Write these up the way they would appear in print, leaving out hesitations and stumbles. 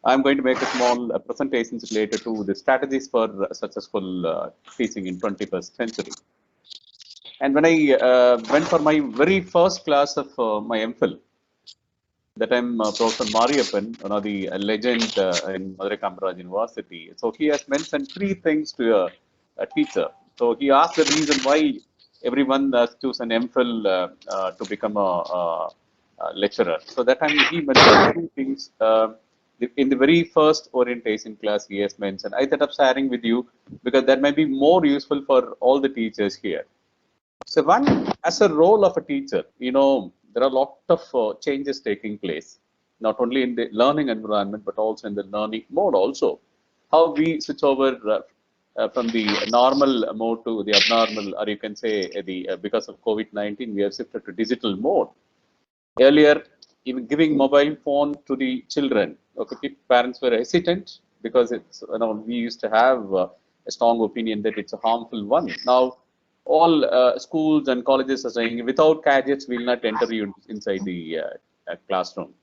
I'm going to make a small presentations related to the strategies for successful teaching in 21st century. And when I went for my very first class of my MPhil, that time Professor Mariappan, one of the legend in Madurai Kamaraj University. So he has mentioned three things to a teacher. So he asked the reason why everyone choose an MPhil to become a lecturer. So that time he mentioned two things. In the very first orientation class, he has mentioned. I thought of sharing with you because that might be more useful for all the teachers here. So one, as a role of a teacher, there are a lot of changes taking place, not only in the learning environment, but also in the learning mode also. How we switch over from the normal mode to the abnormal, or you can say because of COVID-19, we have shifted to digital mode. Earlier, even giving mobile phone to the children, okay, parents were hesitant because we used to have a strong opinion that it's a harmful one. Now, all schools and colleges are saying without gadgets, we will not enter you inside the classroom.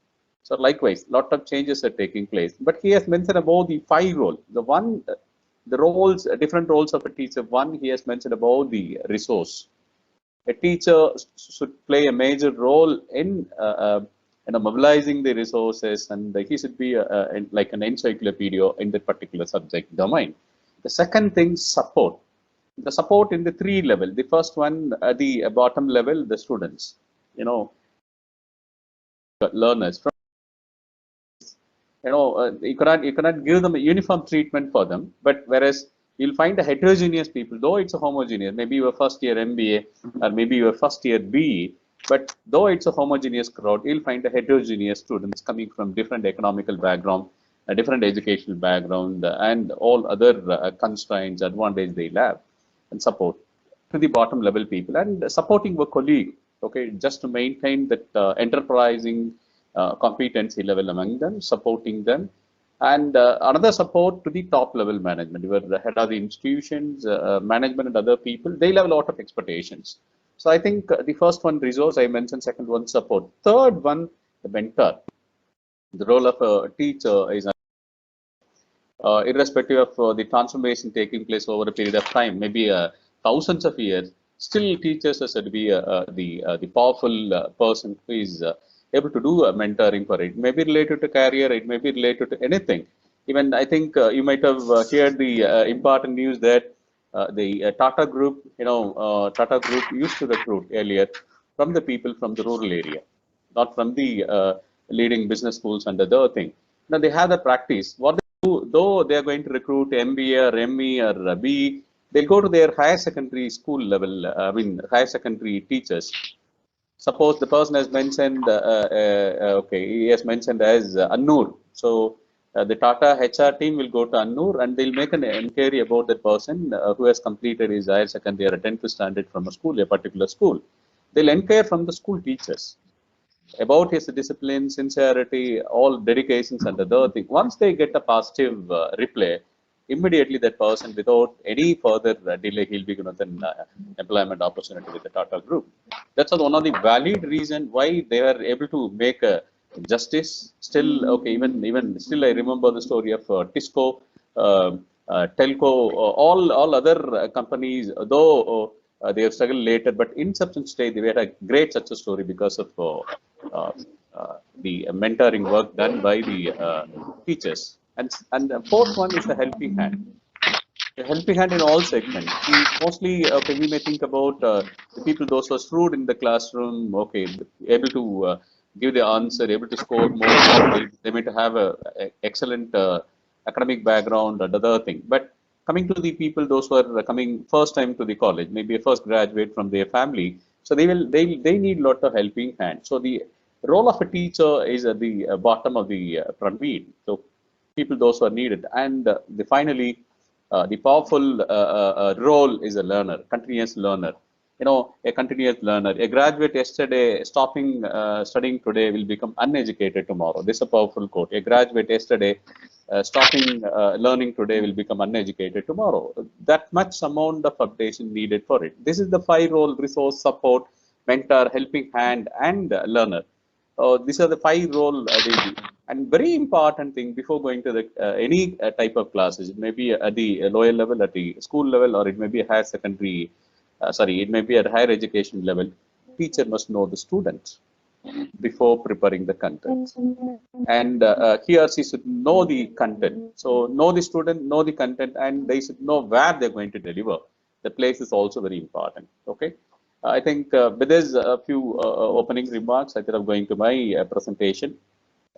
So likewise, lot of changes are taking place. But he has mentioned about the five roles. The roles, different roles of a teacher. One, he has mentioned about the resource. A teacher should play a major role in mobilizing the resources, and he should be like an encyclopedia in that particular subject domain. The second thing, support. The support in the three level. The first one, at the bottom level, the students, learners. From you cannot give them a uniform treatment for them, but whereas you'll find a heterogeneous people, though it's a homogeneous, maybe your first year MBA or maybe your first year BE, but though it's a homogeneous crowd, you'll find a heterogeneous students coming from different economical background, a different educational background, and all other constraints, advantage they have, and support to the bottom level people, and supporting a colleague, okay, just to maintain that enterprising competency level among them, supporting them, and another support to the top level management, where the head of the institutions, management, and other people, they have a lot of expectations. So I think the first one, resource, I mentioned. Second one, support. Third one, the mentor. The role of a teacher is irrespective of the transformation taking place over a period of time, maybe thousands of years, still teachers are said to be the powerful person who is able to do mentoring for it. It may be related to career, it may be related to anything. Even I think you might have heard the important news that the Tata Group, Tata Group used to recruit earlier from the people from the rural area, not from the leading business schools and other thing. Now they have the practice. What though they are going to recruit MBA or ME or BE, they'll go to their higher secondary school level, higher secondary teachers. Suppose the person has mentioned, okay, he has mentioned as Annur. So the Tata HR team will go to Annur and they'll make an inquiry about that person who has completed his higher secondary or 10th standard from a school, a particular school. They'll inquire from the school teachers about his discipline, sincerity, all dedications and other things. Once they get a positive reply, immediately that person, without any further delay, he'll be given an employment opportunity with the Tata Group. That's one of the valid reason why they are able to make justice. Still, okay, even still, I remember the story of Tisco, Telco, all other companies, though they have struggled later, but in substance stage, they had a great success story because of the mentoring work done by the teachers. And the fourth one is the helping hand. A helping hand in all segments. Mostly, okay, we may think about the people, those who are shrewd in the classroom, okay, able to give the answer, able to score more. They may have a excellent academic background and other thing. But coming to the people, those who are coming first time to the college, maybe a first graduate from their family, so they need a lot of helping hand. So the role of a teacher is at the bottom of the pyramid. So people, those who are needed, and finally the powerful role is a learner, continuous learner. A continuous learner. A graduate yesterday stopping studying today will become uneducated tomorrow. This is a powerful quote. A graduate yesterday stopping learning today will become uneducated tomorrow. That much amount of updation needed for it. This is the five role: resource, support, mentor, helping hand, and learner. these are the 5 role will be. And very important thing before going to the any type of classes, it may be at the lower level, at the school level, or it may be higher secondary. Sorry, it may be at higher education level. Teacher must know the student before preparing the content, and he or she should know the content. So know the student, know the content, and they should know where they're going to deliver. The place is also very important. Okay. I think with this a few opening remarks, I think I'm going to my presentation.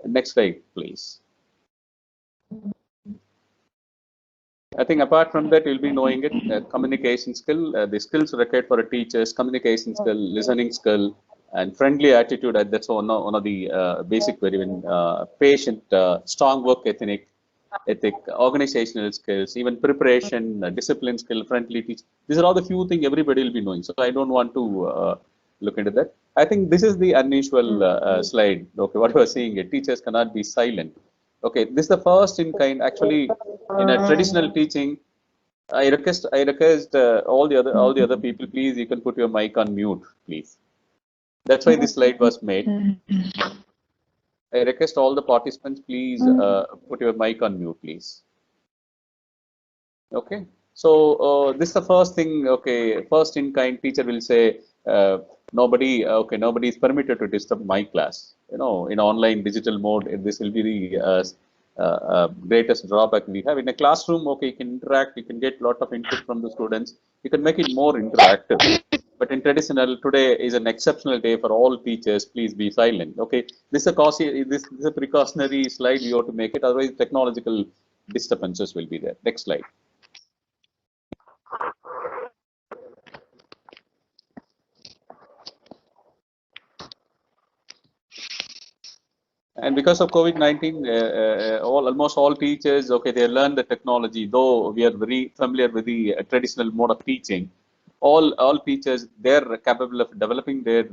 Next slide, please. I think apart from that, you'll be knowing it, communication skill, the skills required for a teacher's communication skill, listening skill, and friendly attitude. That's one of the basic, very patient, strong work ethic, organizational skills, even preparation, discipline skill, friendly teach. These are all the few things everybody will be knowing. So I don't want to look into that. I think this is the unusual slide. Okay, what we're seeing here, teachers cannot be silent. Okay, this is the first in kind. Actually, in a traditional teaching, I request all the other people, please, you can put your mic on mute, please. That's why this slide was made. I request all the participants, please put your mic on mute, please. Okay. So this is the first thing. Okay, first in kind teacher will say, nobody. Okay, nobody is permitted to disturb my class. In online digital mode, this will be the greatest drawback we have in a classroom. Okay, you can interact, you can get a lot of input from the students. You can make it more interactive. But in traditional, today is an exceptional day for all teachers. Please be silent. Okay, this is a precautionary slide. You have to make it. Otherwise, technological disturbances will be there. Next slide. And because of COVID-19, almost all teachers, okay, they learn the technology. Though we are very familiar with the traditional mode of teaching, all teachers, they're capable of developing their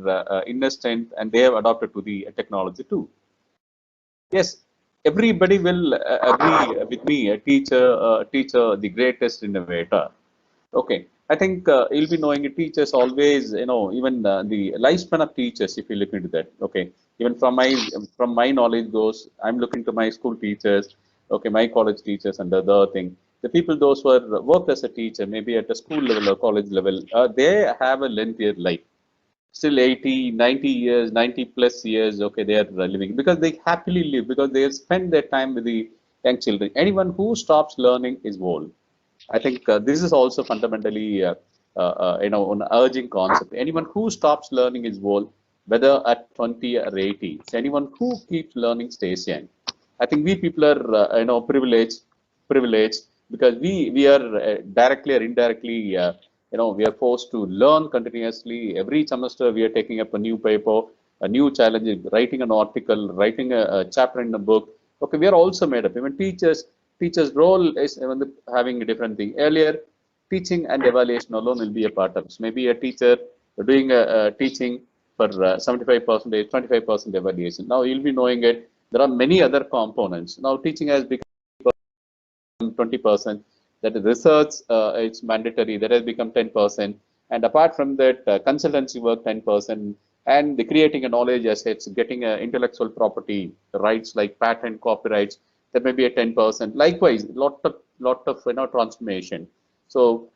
inner strength, and they have adopted to the technology too. Yes, everybody will agree with me. A teacher, the greatest innovator. Okay, I think you'll be knowing teachers always, even the lifespan of teachers. If you look into that, okay, even from my knowledge goes, I'm looking to my school teachers, okay, my college teachers, and the other thing. The people those who are worked as a teacher, maybe at a school level or college level, they have a lengthier life. Still 80, 90 years, 90 plus years, okay, they are living because they happily live because they have spent their time with the young children. Anyone who stops learning is old. I think this is also fundamentally, an urging concept. Anyone who stops learning is old, whether at 20 or 80. So anyone who keeps learning stays young. I think we people are, privileged because we are directly or indirectly, we are forced to learn continuously. Every semester, we are taking up a new paper, a new challenge, writing an article, writing a chapter in a book. Okay, we are also made up. Even teachers' role is even having a different thing. Earlier, teaching and evaluation alone will be a part of it. So maybe a teacher doing a teaching for 75%, 25% evaluation. Now you'll be knowing it. There are many other components. Now teaching has become 20%. That is research, it's mandatory. That has become 10%. And apart from that, consultancy work 10%. And the creating a knowledge assets, getting intellectual property rights like patent, copyrights, that may be a 10%. Likewise, lot of transformation. So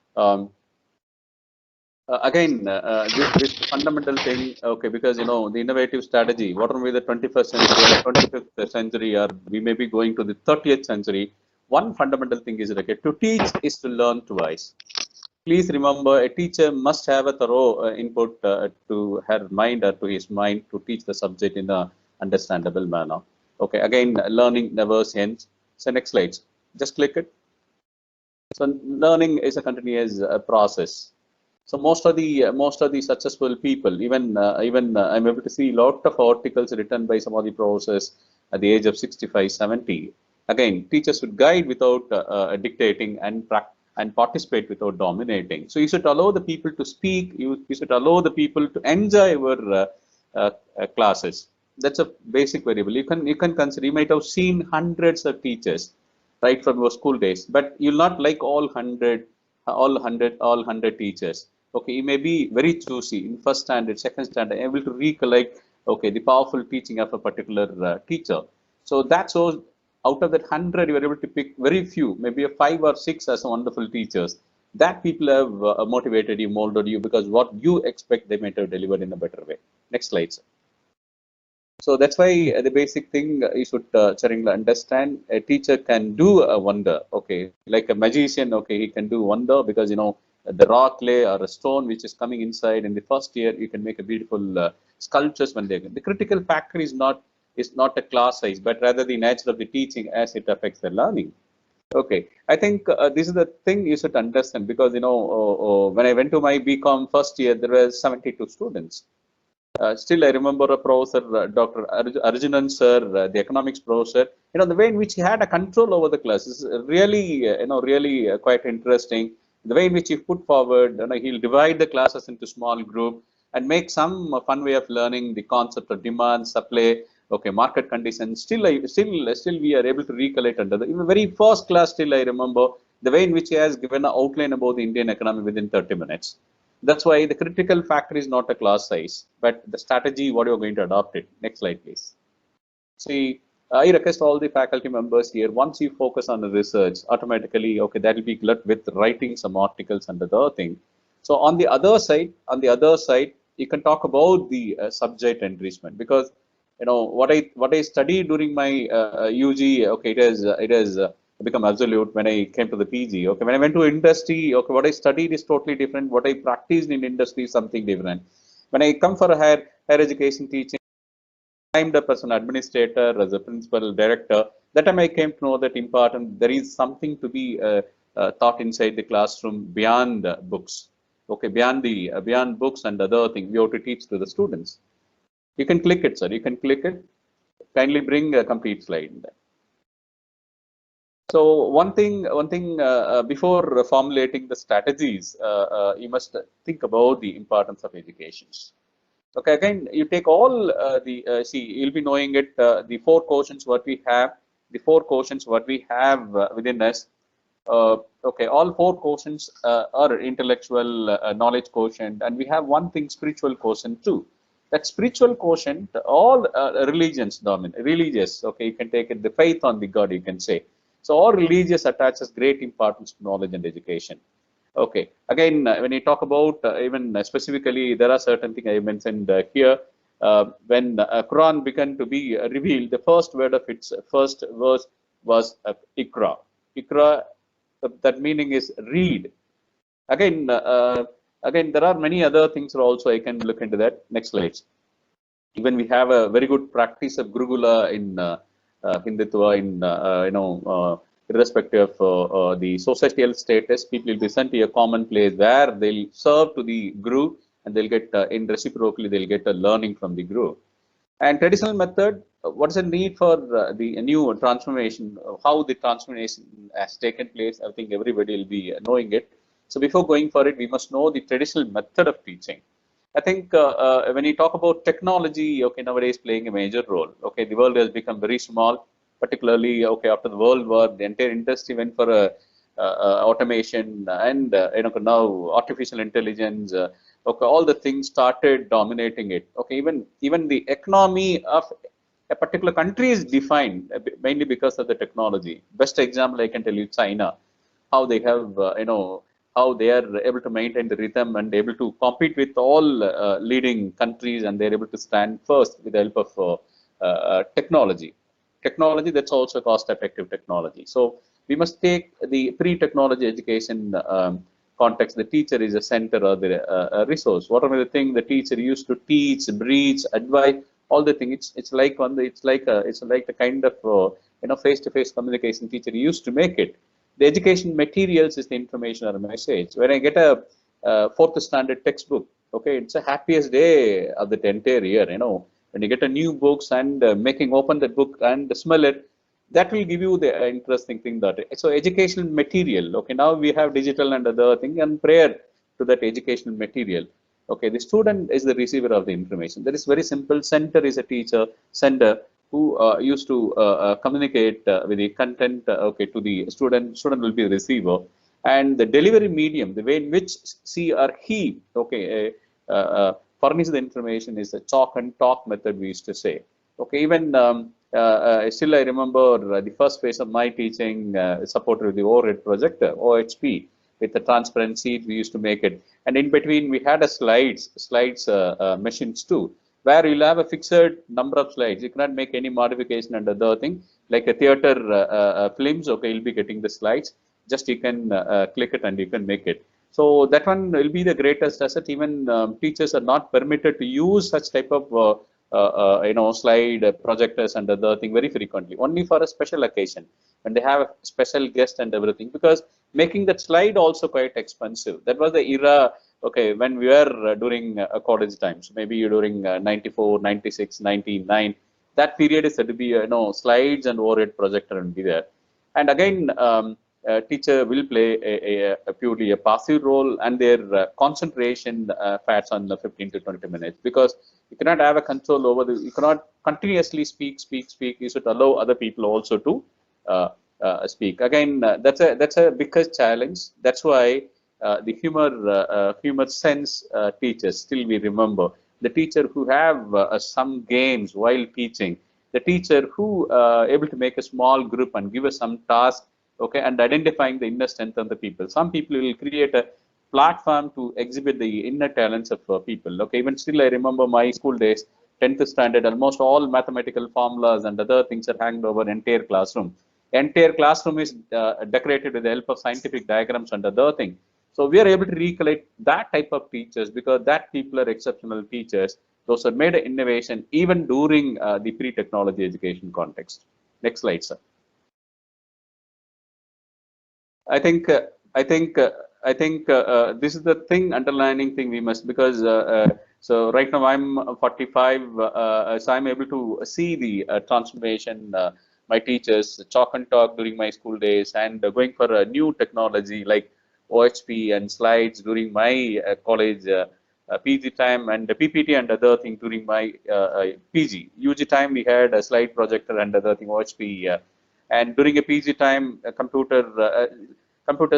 again, this fundamental thing, okay, because the innovative strategy, what will be the 21st century or 25th century, or we may be going to the 30th century. One fundamental thing is, okay, to teach is to learn twice. Please remember, a teacher must have a thorough input to her mind or to his mind to teach the subject in a understandable manner. Okay, again, learning never ends. So next slide, just click it. So learning is a continuous process. So most of the successful people, even I'm able to see a lot of articles written by some of the professors at the age of 65, 70. Again, teachers should guide without dictating and participate without dominating. So you should allow the people to speak. You should allow the people to enjoy your classes. That's a basic variable. You can consider. You might have seen hundreds of teachers right from your school days, but you'll not like all hundred teachers. Okay, you may be very choosy in first standard, second standard, able to recollect okay, the powerful teaching of a particular teacher. So that shows out of that 100, you are able to pick very few, maybe a 5 or 6 as a wonderful teachers. That people have motivated you, molded you, because what you expect they might have delivered in a better way. Next slide, sir. So that's why the basic thing you should Charing, understand. A teacher can do a wonder, okay, like a magician, okay, he can do wonder because the rock clay or a stone which is coming inside in the first year, you can make a beautiful sculptures when they. The critical factor is not a class size, but rather the nature of the teaching as it affects the learning. Okay, I think this is the thing you should understand because when I went to my BCom first year, there were 72 students. Still, I remember a professor, Dr. Arjunan sir, the economics professor. The way in which he had a control over the class is really, really quite interesting. The way in which he put forward, he'll divide the classes into small group and make some fun way of learning the concept of demand, supply, okay, market conditions. Still, we are able to recollect under the in the very first class. Still, I remember the way in which he has given an outline about the Indian economy within 30 minutes. That's why the critical factor is not a class size, but the strategy, what you're going to adopt it. Next slide, please. See, I request all the faculty members here, once you focus on the research, automatically, okay, that will be glut with writing some articles and the other thing. So on the other side, you can talk about the subject enrichment because what I studied during my UG, okay, it has become absolute when I came to the PG. Okay, when I went to industry, okay, what I studied is totally different. What I practiced in industry is something different. When I come for a higher education teaching, timed up as an administrator, as a principal director. That time I came to know that important there is something to be taught inside the classroom beyond books. Okay, beyond books and other things we have to teach to the students. You can click it, sir. You can click it. Kindly bring a complete slide. So before formulating the strategies, you must think about the importance of education. Okay, again, you take all see, you'll be knowing it, the four quotients what we have, within us. Okay, all four quotients are intellectual knowledge quotient, and we have one thing, spiritual quotient too. That spiritual quotient, all religions dominate, religious, okay, you can take it, the faith on the God, you can say. So all religious attaches great importance to knowledge and education. Okay. Again, when you talk about even specifically, there are certain things I mentioned here. When Quran began to be revealed, the first word of its first verse was Ikra. Ikra, that meaning is read. Again, again, there are many other things also I can look into that. Next slide. Even we have a very good practice of Gurugula in Hindutva, irrespective of the societal status, people will be sent to a common place where they'll serve to the Guru and they'll get, in reciprocally, they'll get a learning from the Guru. And traditional method, what is the need for the new transformation, how the transformation has taken place? I think everybody will be knowing it. So before going for it, we must know the traditional method of teaching. I think when you talk about technology, okay, nowadays playing a major role. Okay, the world has become very small, particularly okay after the World War, the entire industry went for a automation and now artificial intelligence. Okay, all the things started dominating it. Okay, even the economy of a particular country is defined mainly because of the technology. Best example I can tell you, China, how they have how they are able to maintain the rhythm and able to compete with all leading countries, and they're able to stand first with the help of technology that's also cost effective technology. So we must take the pre-technology education context. The teacher is a center or the resource. Whatever the thing the teacher used to teach, preach, advise, all the thing, it's like the kind of face-to-face communication teacher used to make it. The education materials is the information or a message. When I get a fourth standard textbook, okay, it's a happiest day of the entire year. When you get a new books and making open that book and smell it, that will give you the interesting thing that. So educational material. Okay, now we have digital and other thing, and prior to that educational material. Okay, the student is the receiver of the information. That is very simple. Center is a teacher, sender who used to communicate with the content okay to the student will be the receiver, and the delivery medium, the way in which she or he okay furnish the information is the chalk and talk method we used to say. Okay, even still I remember the first phase of my teaching supported with the ORED projector, OHP, with the transparent sheet we used to make it. And in between we had a slides machines too, where you'll have a fixed number of slides. You cannot make any modification under the thing, like a theater films, okay, you'll be getting the slides. Just you can click it and you can make it. So that one will be the greatest asset. Even teachers are not permitted to use such type of slide projectors and other thing very frequently. Only for a special occasion when they have a special guest and everything. Because making that slide also quite expensive. That was the era. Okay, when we were during college times, maybe during 94, 96, 99. That period is said to be slides and overhead projector will be there. And again. Teacher will play a purely a passive role, and their concentration fats on the 15 to 20 minutes, because you cannot have a control over you cannot continuously speak. You should allow other people also to speak. Again, that's a biggest challenge. That's why the humor sense teachers still we remember the teacher who have some games while teaching, the teacher who able to make a small group and give us some task. Okay, and identifying the inner strength of the people. Some people will create a platform to exhibit the inner talents of people. Okay, even still I remember my school days, 10th standard, almost all mathematical formulas and other things are hanged over entire classroom. Entire classroom is decorated with the help of scientific diagrams and other thing. So we are able to recollect that type of teachers, because that people are exceptional teachers. Those are made an innovation even during the pre-technology education context. Next slide, sir. I think I think this is the thing underlining thing we must, because so right now I'm 45, so I'm able to see the transformation. My teachers chalk and talk during my school days, and going for a new technology like OHP and slides during my college PG time, and the PPT and other thing during my PG. UG time we had a slide projector and other thing OHP. And during a PG time, a computer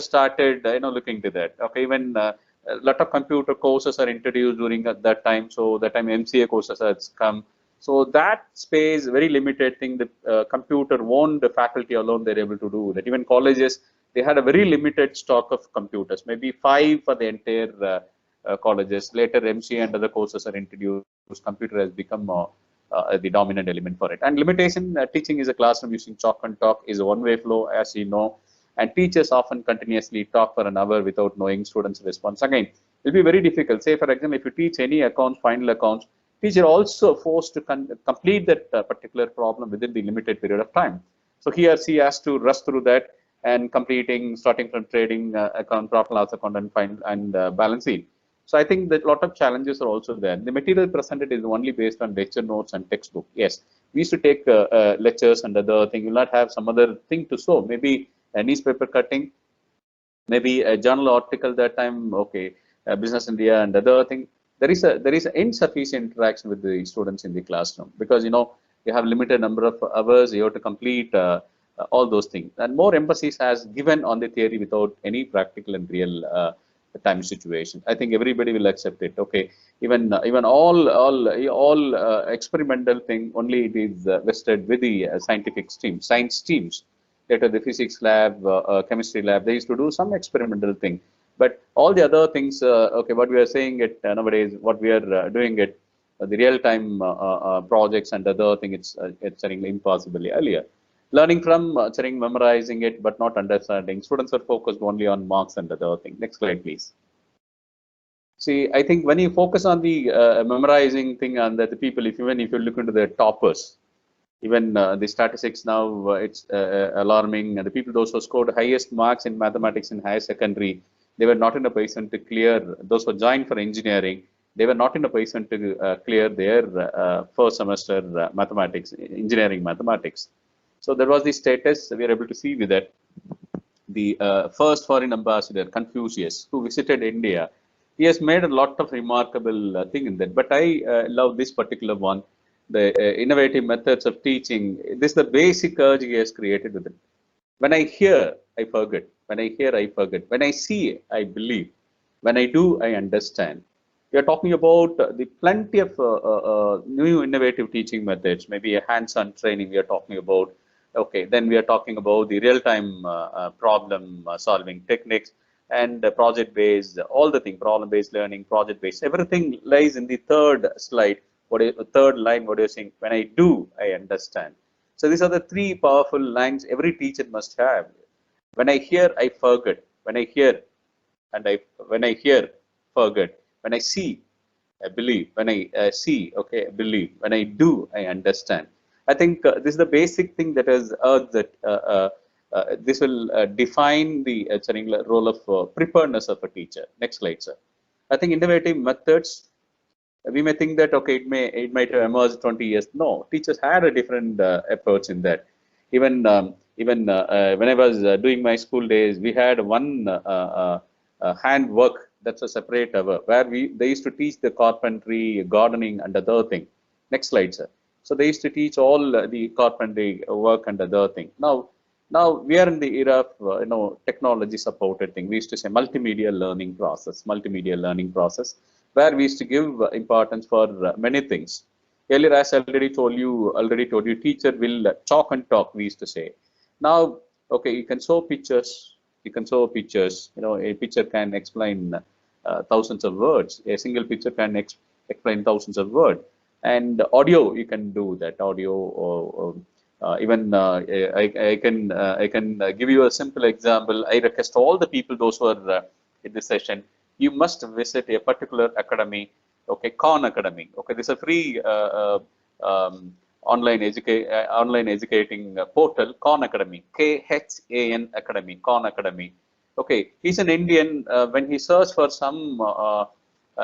started, looking to that. Okay, even a lot of computer courses are introduced during that time. So that time MCA courses has come. So that space, very limited thing. The computer owned the faculty alone, they're able to do that. Even colleges, they had a very limited stock of computers, maybe 5 for the entire colleges. Later, MCA and other courses are introduced. Computer has become the dominant element for it. And limitation, teaching is a classroom using chalk and talk is a one-way flow, as you know. And teachers often continuously talk for an hour without knowing students' response. Again, it will be very difficult. Say, for example, if you teach any accounts, final accounts, teacher also forced to complete that particular problem within the limited period of time. So he or she has to rush through that and completing, starting from trading account, profit and loss account, and balancing. So I think that a lot of challenges are also there. The material presented is only based on lecture notes and textbook. Yes, we used to take lectures and other thing. You'll not have some other thing to show. Maybe a newspaper cutting, maybe a journal article that time. Okay, Business India and other thing. There is insufficient interaction with the students in the classroom, because you have limited number of hours. You have to complete all those things, and more emphasis has given on the theory without any practical and real time situation. I think everybody will accept it. Okay, even all experimental thing, only it is vested with the scientific stream, science streams. Later the physics lab, chemistry lab, they used to do some experimental thing. But all the other things, okay, what we are saying it nowadays, what we are doing it, the real time projects and other thing, it's impossible earlier. Learning from memorizing it, but not understanding. Students are focused only on marks and other thing. Next slide, please. See, I think when you focus on the memorizing thing, and that the people, even if you look into the toppers, even the statistics now, it's alarming. The people, those who scored highest marks in mathematics in higher secondary, they were not in a position to clear. Those who joined for engineering, they were not in a position to clear their first semester mathematics, engineering mathematics. So there was the status. We are able to see with that. The first foreign ambassador, Confucius, who visited India, he has made a lot of remarkable thing in that. But I love this particular one, the innovative methods of teaching. This is the basic urge he has created with it. When I hear, I forget. When I hear, I forget. When I see, I believe. When I do, I understand. we are talking about the plenty of new innovative teaching methods, maybe a hands-on training we are talking about. Okay, then we are talking about the real-time problem solving techniques and project-based, all the thing, problem-based learning, project-based, everything lies in the third slide. What is third line? What you're saying? When I do, I understand. So these are the three powerful lines every teacher must have. When I hear, I forget. When I hear, and I when I hear, forget. When I see, I believe. When I see, okay, I believe. When I do, I understand. I think this is the basic thing that has urged that this will define the role of preparedness of a teacher. Next slide, sir. I think innovative methods, we may think that okay, it might have emerged 20 years. No, teachers had a different approach in that. Even when I was doing my school days, we had one hand work, that's a separate hour, where we they used to teach the carpentry, gardening, and other thing. Next slide, sir. So they used to teach all the carpentry work and other thing. Now we are in the era of technology supported thing. We used to say multimedia learning process, where we used to give importance for many things. Earlier, as I already told you, teacher will talk and talk. We used to say. Now, okay, you can show pictures. You can show pictures. A picture can explain thousands of words. A single picture can explain thousands of words. And audio, you can do that. Audio, or even I can give you a simple example. I request all the people, those who are in this session, you must visit a particular academy. Okay, Khan Academy. Okay, this is a free online educating portal, Khan Academy, KHAN Academy, Khan Academy. Okay, he's an Indian. When he searched for some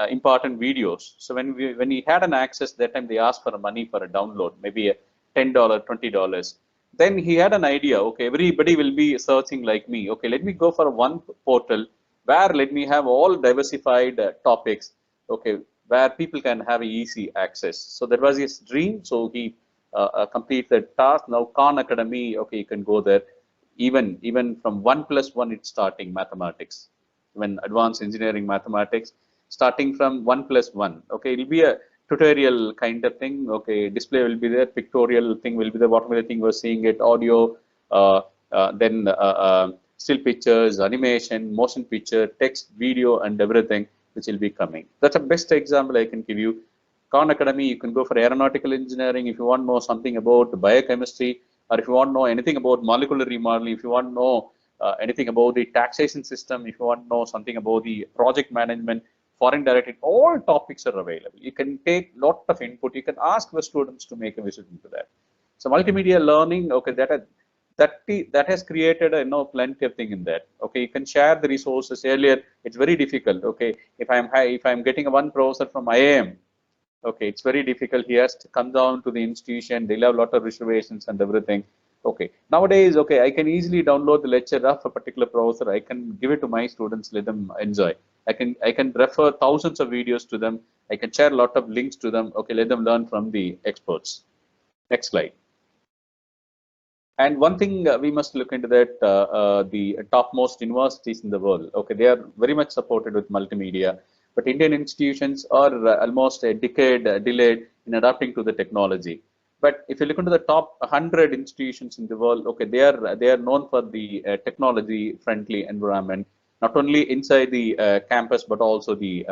important videos, so when he had an access that time, they asked for money for a download, maybe a $10, $20. Then he had an idea. Okay, everybody will be searching like me. Okay, let me go for one portal where let me have all diversified topics. Okay, where people can have easy access. So that was his dream. So he complete the task. Now Khan Academy, okay, you can go there. Even from 1+1, it's starting mathematics. When advanced engineering mathematics, starting from 1+1. Okay, it'll be a tutorial kind of thing. Okay, display will be there, pictorial thing will be there. Whatever the thing we're seeing it, audio, then still pictures, animation, motion picture, text, video, and everything, which will be coming. That's the best example I can give you. Khan Academy, you can go for aeronautical engineering if you want to know something about biochemistry, or if you want to know anything about molecular remodeling, if you want to know anything about the taxation system, if you want to know something about the project management, foreign direct, all topics are available. You can take lot of input. You can ask the students to make a visit into that. So multimedia learning, okay, that has created plenty of thing in that. Okay, you can share the resources. Earlier, it's very difficult. Okay, if I'm getting one professor from IIM, okay, it's very difficult. He has to come down to the institution. They'll have a lot of reservations and everything. Okay, nowadays, okay, I can easily download the lecture of a particular professor. I can give it to my students, let them enjoy. I can refer thousands of videos to them. I can share a lot of links to them. Okay, let them learn from the experts. Next slide. And one thing we must look into that the topmost universities in the world. Okay, they are very much supported with multimedia, but Indian institutions are almost a decade delayed in adapting to the technology. But if you look into the top 100 institutions in the world, okay, they are known for the technology friendly environment, not only inside the campus but also the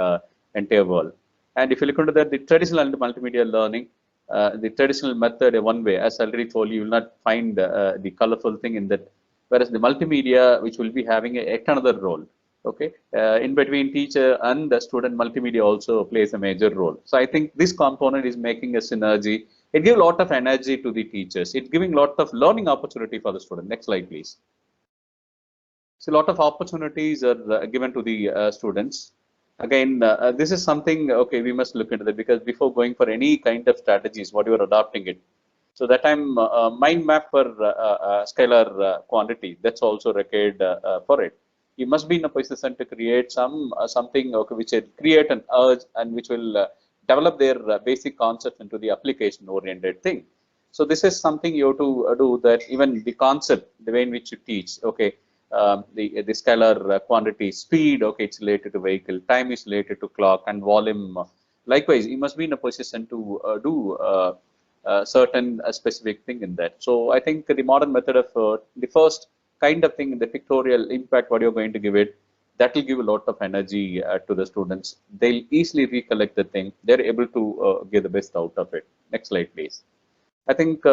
entire world. And if you look into that, the traditional and multimedia learning, the traditional method one way, as I already told you, you will not find the colorful thing in that. Whereas the multimedia, which will be having yet another role, okay, in between teacher and the student, multimedia also plays a major role. So I think this component is making a synergy. It gives a lot of energy to the teachers. It's giving a lot of learning opportunity for the student. Next slide, please. So a lot of opportunities are given to the students. Again, this is something, okay, we must look into that, because before going for any kind of strategies, what you are adopting it. So that time, mind map for scalar quantity, that's also required for it. You must be in a position to create something, okay, which will create an urge and which will develop their basic concept into the application oriented thing. So this is something you have to do, that even the concept, the way in which you teach, okay, the scalar quantity, speed, okay, it's related to vehicle, time is related to clock, and volume. Likewise, you must be in a position to do certain specific thing in that. So I think the modern method of the first kind of thing, the pictorial impact, what you're going to give it, that will give a lot of energy to the students. They'll easily recollect the thing. They're able to get the best out of it. Next slide, please. I think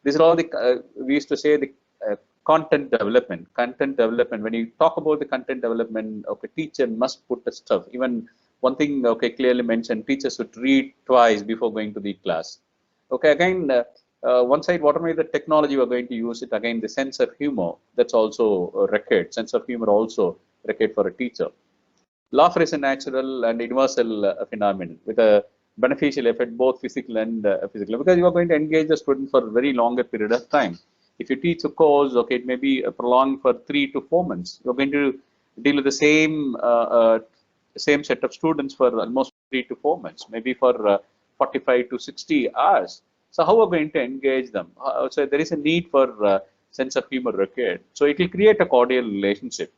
these are all the, we used to say the content development. Content development, when you talk about the content development, okay, teacher must put the stuff. Even one thing, okay, clearly mentioned, teachers should read twice before going to the class. Okay, again, one side, whatever the technology we're going to use it, again, the sense of humor, that's also required. Sense of humor also required for a teacher. Laughter is a natural and universal phenomenon with a beneficial effect, both physical and physical, because you are going to engage the student for a very longer period of time. If you teach a course, okay, it may be prolonged for 3 to 4 months. You're going to deal with the same set of students for almost 3 to 4 months, maybe for 45 to 60 hours. So how are we going to engage them? So there is a need for sense of humor required. So it will create a cordial relationship.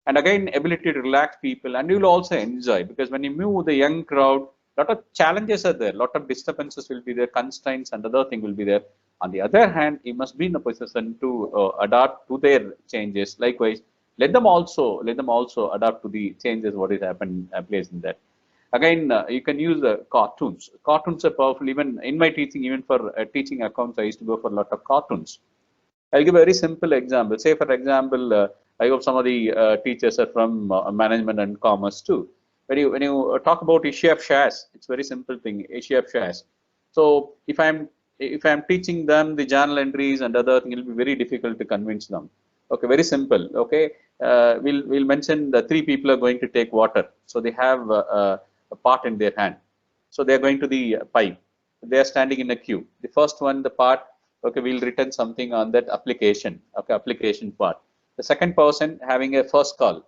And again, ability to relax people, and you will also enjoy, because when you move the young crowd, lot of challenges are there, lot of disturbances will be there, constraints and other thing will be there. On the other hand, you must be in a position to adapt to their changes. Likewise, let them also adapt to the changes what is happening place in that. Again, you can use cartoons. Cartoons are powerful. Even in my teaching, even for teaching accounts, I used to go for a lot of cartoons. I'll give a very simple example. Say, for example, I hope some of the teachers are from management and commerce too. When you talk about issue of shares, it's very simple thing. Issue of shares. So if I'm teaching them the journal entries and other thing, it'll be very difficult to convince them. Okay, very simple. Okay, we'll mention the 3 people are going to take water. So they have a pot in their hand. So they are going to the pipe. They are standing in a queue. The first one, the part, okay, we'll written something on that application. Okay, application part. The second person having a first call,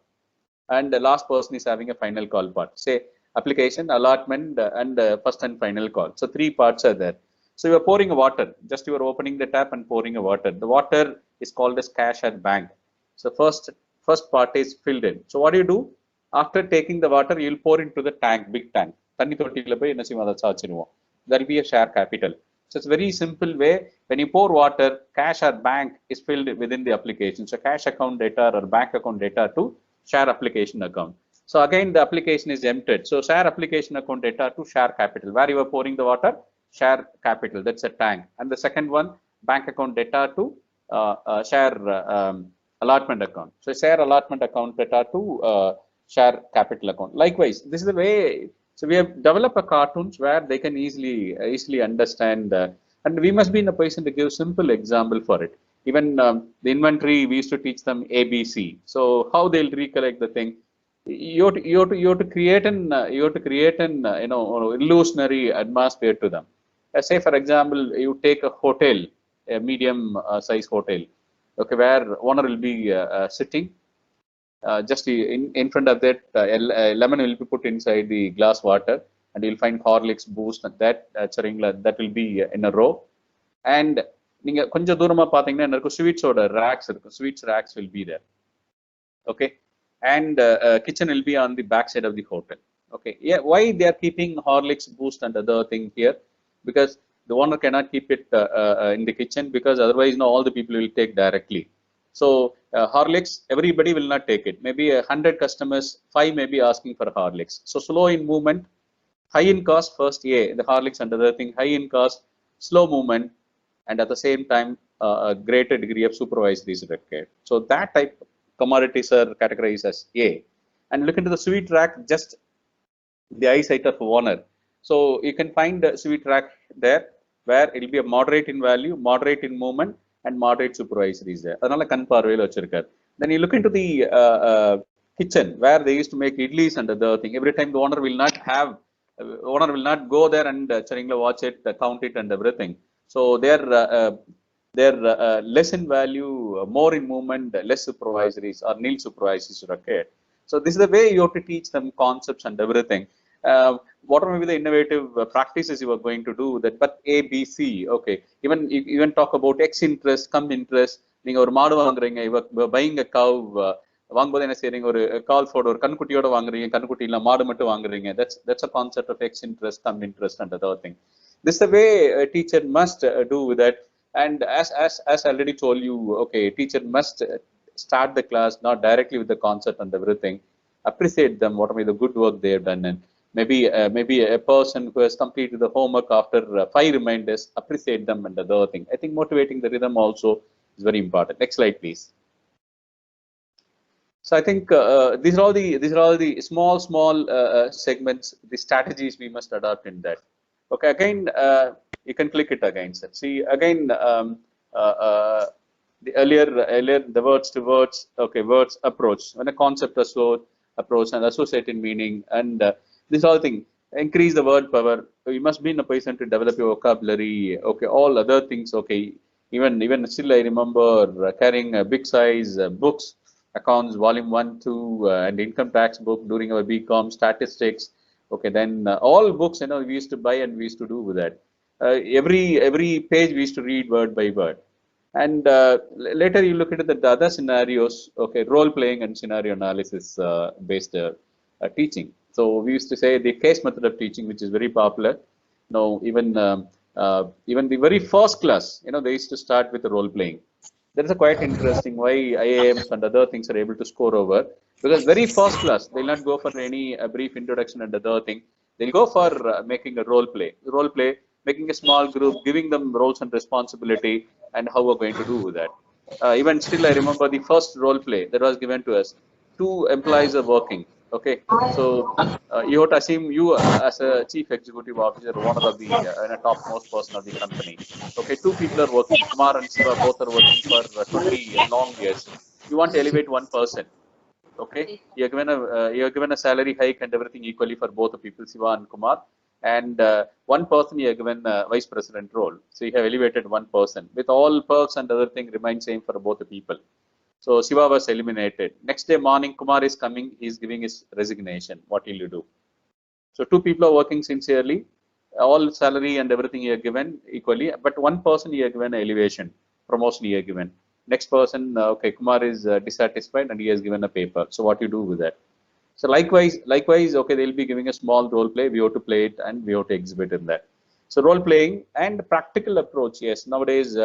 and the last person is having a final call part. Say application, allotment, and first and final call. So 3 parts are there. So you are pouring a water. Just you are opening the tap and pouring a water. The water is called as cash at bank. So first part is filled in. So what do you do? After taking the water, you will pour into the tank, big tank. That will be a share capital. So it's a very simple way. When you pour water, cash or bank is filled within the application. So cash account data or bank account data to share application account. So again, the application is emptied. So share application account data to share capital. Where you are pouring the water, share capital. That's a tank. And the second one, bank account data to share allotment account. So share allotment account data to share capital account. Likewise, this is the way. So we have developed a cartoons where they can easily understand, and we must be in a position to give simple example for it. Even the inventory, we used to teach them ABC. So how they'll recollect the thing? You have to create an illusionary atmosphere to them. Say for example, you take a hotel, a medium size hotel, okay, where owner will be sitting. Just in front of that, lemon will be put inside the glass water, and you'll find Horlicks, Boost, and that will be in a row. And நீங்க கொஞ்சம் தூரமா பாத்தீங்கன்னா என்ன இருக்கும், ஸ்வீட்ஸோட racks இருக்கும். Sweets racks will be there. Okay, and kitchen will be on the back side of the hotel. Okay, yeah, why they are keeping Horlicks, Boost, and other thing here? Because the owner cannot keep it in the kitchen, because otherwise all the people will take directly. So Horlicks, everybody will not take it. Maybe 100 customers, 5 may be asking for Horlicks. So slow in movement, high in cost first, the Horlicks and other thing, high in cost, slow movement, and at the same time a greater degree of supervisory is required. So that type of commodities are categorized as A. And look into the sweet rack, just the eyesight of owner. So you can find the sweet rack there, where it will be a moderate in value, moderate in movement, and moderate supervisory is there. Then you look into the kitchen, where they used to make idlis and other thing. Every time the owner will not go there and watch it, count it, and everything. So they're less in value, more in movement, less supervisories or nil supervisories required. So this is the way you have to teach them concepts and everything. What are maybe the innovative practices you are going to do that? But A, B, C, okay. Even talk about X interest, cum interest. நீங்க ஒரு மாடு வாங்குறீங்க, buying a cow, வாங்கும்போது என்ன செய்றீங்க, ஒரு call for ஒரு கண்குட்டியோட வாங்குறீங்க, கண்குட்டி இல்ல மாடு மட்டும் வாங்குறீங்க. That's a concept of X interest, thumb interest and other thing. This is the way a teacher must do that. And as I already told you, okay, teacher must start the class not directly with the concept and everything. Appreciate them, what are the good work they have done, and maybe a person who has completed the homework after 5 reminders, appreciate them and the other thing. I think motivating the rhythm also is very important. Next slide, please. So I think these are all the small segments, the strategies we must adopt in that. Okay, again, you can click it again, sir. See again, uh, uh, the earlier the words to words, okay, words approach, when a concept approach and associated meaning, and this all thing increase the word power. You must be in a position to develop your vocabulary. Okay, all other things. Okay, even still I remember carrying big size books, accounts volume 1, 2, and income tax book during our BCom, statistics. Okay, then all books, we used to buy and we used to do with that. Every page we used to read word by word. And later you look at the other scenarios, okay, role playing and scenario analysis based teaching. So we used to say the case method of teaching, which is very popular. Even the very first class, they used to start with the role playing. That is a quite interesting why IAMs and other things are able to score over, because very first class they'll not go for any brief introduction and other thing. They'll go for making a role play, making a small group, giving them roles and responsibility, and how we're going to do that. Even still, I remember the first role play that was given to us. Two employees are working. Okay, so you have to assume you as a chief executive officer, one of the topmost person of the company. Okay, two people are working. Kumar and Siva both are working for 20 long years. You want to elevate one person. Okay, you're given a salary hike and everything equally for both the people, Siva and Kumar, and one person you are given a vice president role. So you have elevated one person with all perks and other thing remain same for both the people. So Siva was eliminated. Next day morning, Kumar is coming. He is giving his resignation. What will you do? So two people are working sincerely, all salary and everything you are given equally, but one person you are given an elevation, promotion you are given. Next person, okay, Kumar is dissatisfied and he has given a paper. So what you do with that? So likewise, okay, they'll be giving a small role play. We have to play it and we have to exhibit in that. So role playing and practical approach. Yes, nowadays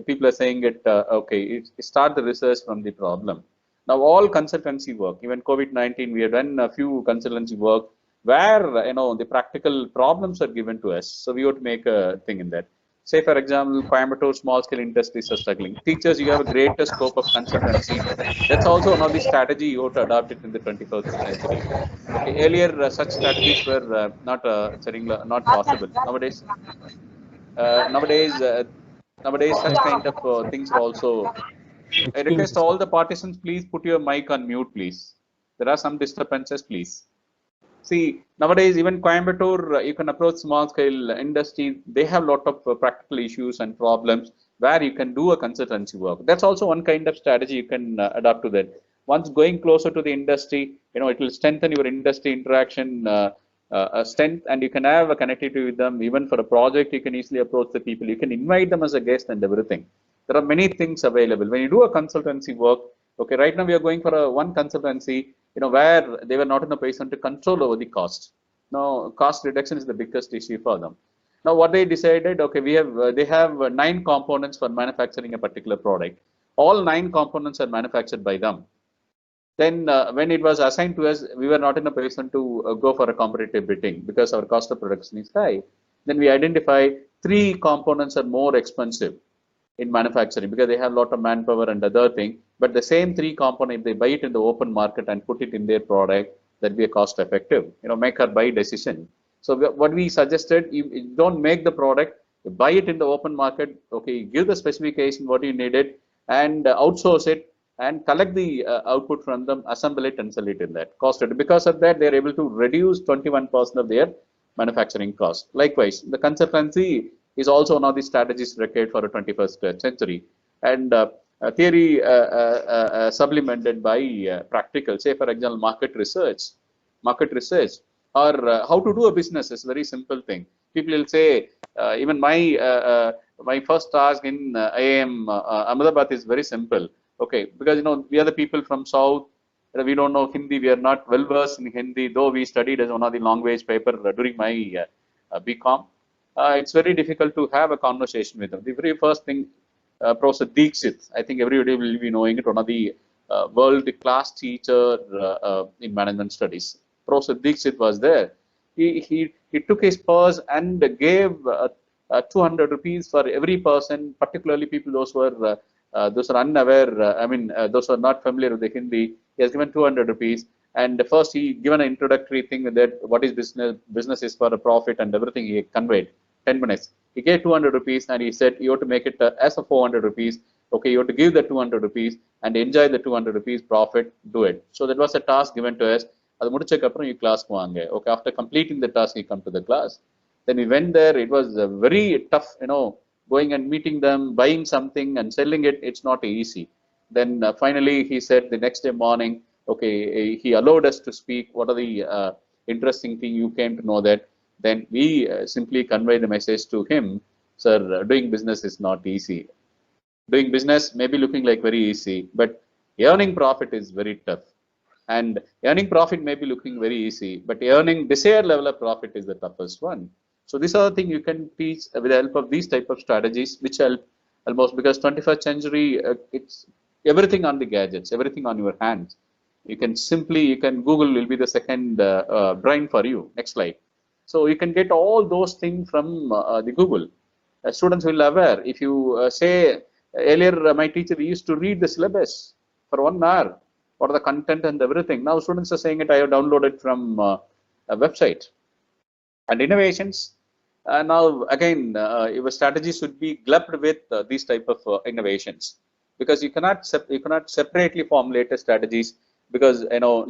people are saying it. Okay, start the research from the problem. Now all consultancy work, even COVID-19, we have done a few consultancy work where the practical problems are given to us. So we have to make a thing in that. Say for example, Coimbatore small scale industries are struggling. Teachers, you have a greater scope of consultancy. That's also one of the strategy you have to adopt it in the 21st century. Okay, earlier such strategies were not possible. Nowadays, such kind of things are also. I Excuse request me, sir. all the participants, please put your mic on mute, please. There are some disturbances, please. See, nowadays, even Coimbatore, you can approach small scale industry. They have a lot of practical issues and problems where you can do a consultancy work. That's also one kind of strategy you can adapt to that. Once going closer to the industry, it will strengthen your industry interaction strength, and you can have a connectivity with them. Even for a project, you can easily approach the people. You can invite them as a guest and everything. There are many things available. When you do a consultancy work, okay, right now we are going for one consultancy, where they were not in a position to control over the cost. Now, cost reduction is the biggest issue for them. Now, what they decided, okay, they have 9 components for manufacturing a particular product. All 9 components are manufactured by them. Then, when it was assigned to us, we were not in a position to go for a competitive bidding because our cost of production is high. Then we identify 3 components are more expensive in manufacturing because they have a lot of manpower and other thing. But the same 3 component, if they buy it in the open market and put it in their product, that be a cost effective, make or buy decision. So what we suggested, you don't make the product, buy it in the open market, okay, give the specification what you needed and outsource it and collect the output from them, assemble it and sell it in that cost. Because of that, they're able to reduce 21% of their manufacturing cost. Likewise, the consultancy is also one of the strategies required for a 21st century. And theory supplemented by practical. Say, for example, market research, or how to do a business is a very simple thing. People will say, even my my first task in IIM Ahmedabad is very simple. Okay, because we are the people from South. We don't know Hindi. We are not well versed in Hindi, though we studied as one of the language paper during my BCom. It's very difficult to have a conversation with them. The very first thing, Professor Dixit, I think everybody will be knowing it, one of the world-class teacher in management studies. Professor Dixit was there. He took his purse and gave 200 rupees for every person, particularly people those are unaware. Those who are not familiar with the Hindi. He has given 200 rupees. And first, he given an introductory thing that what is business? Business is for a profit and everything he conveyed. 10 minutes. He gave 200 rupees and he said, you have to make it as a 400 rupees. Okay, you have to give the 200 rupees and enjoy the 200 rupees profit, do it. So that was a task given to us. அது முடிச்சதுக்கு அப்புறம் you class வாங்க. Okay, after completing the task, he come to the class. Then we went there. It was very tough, going and meeting them, buying something and selling it. It's not easy. Then finally, he said the next day morning, okay, he allowed us to speak. What are the interesting thing you came to know that? Then we simply convey the message to him, sir, doing business is not easy. Doing business may be looking like very easy, but earning profit is very tough. And earning profit may be looking very easy, but earning desired level of profit is the toughest one. So these are the things you can teach with the help of these type of strategies, which help almost because 21st century, it's everything on the gadgets, everything on your hands. You can Google will be the second brain for you. Next slide. So you can get all those things from the Google. Students will aware. If you say earlier, my teacher used to read the syllabus for 1 hour or the content and everything. Now students are saying it. I have downloaded from a website. And innovations. Now again, your strategy should be clubbed with these type of innovations, because you cannot separately formulate strategies, because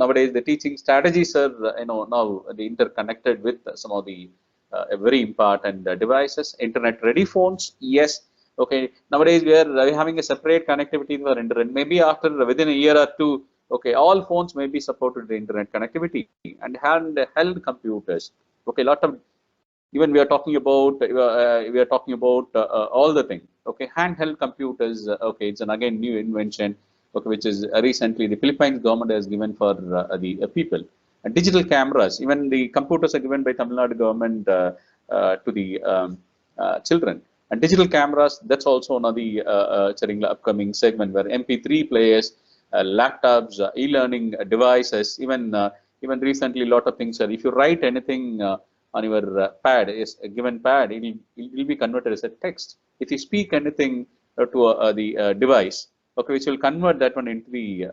nowadays the teaching strategies are now interconnected with some of the very important devices. Internet ready phones, yes. Okay, nowadays we are having a separate connectivity for internet. Maybe after within a year or two, okay, all phones may be supported the internet connectivity. And handheld computers. Okay, lot of, even we are talking about all the thing. Okay, handheld computers. Okay, it's an again new invention. Okay, which is recently the Philippines government has given for the people. And digital cameras, even the computers are given by Tamil Nadu government to the children. And digital cameras, that's also one of the upcoming segment where MP3 players, laptops, e-learning devices, even recently a lot of things are, if you write anything on your pad, is a given pad, it will be converted as a text. If you speak anything to the device, okay, which will convert that one into the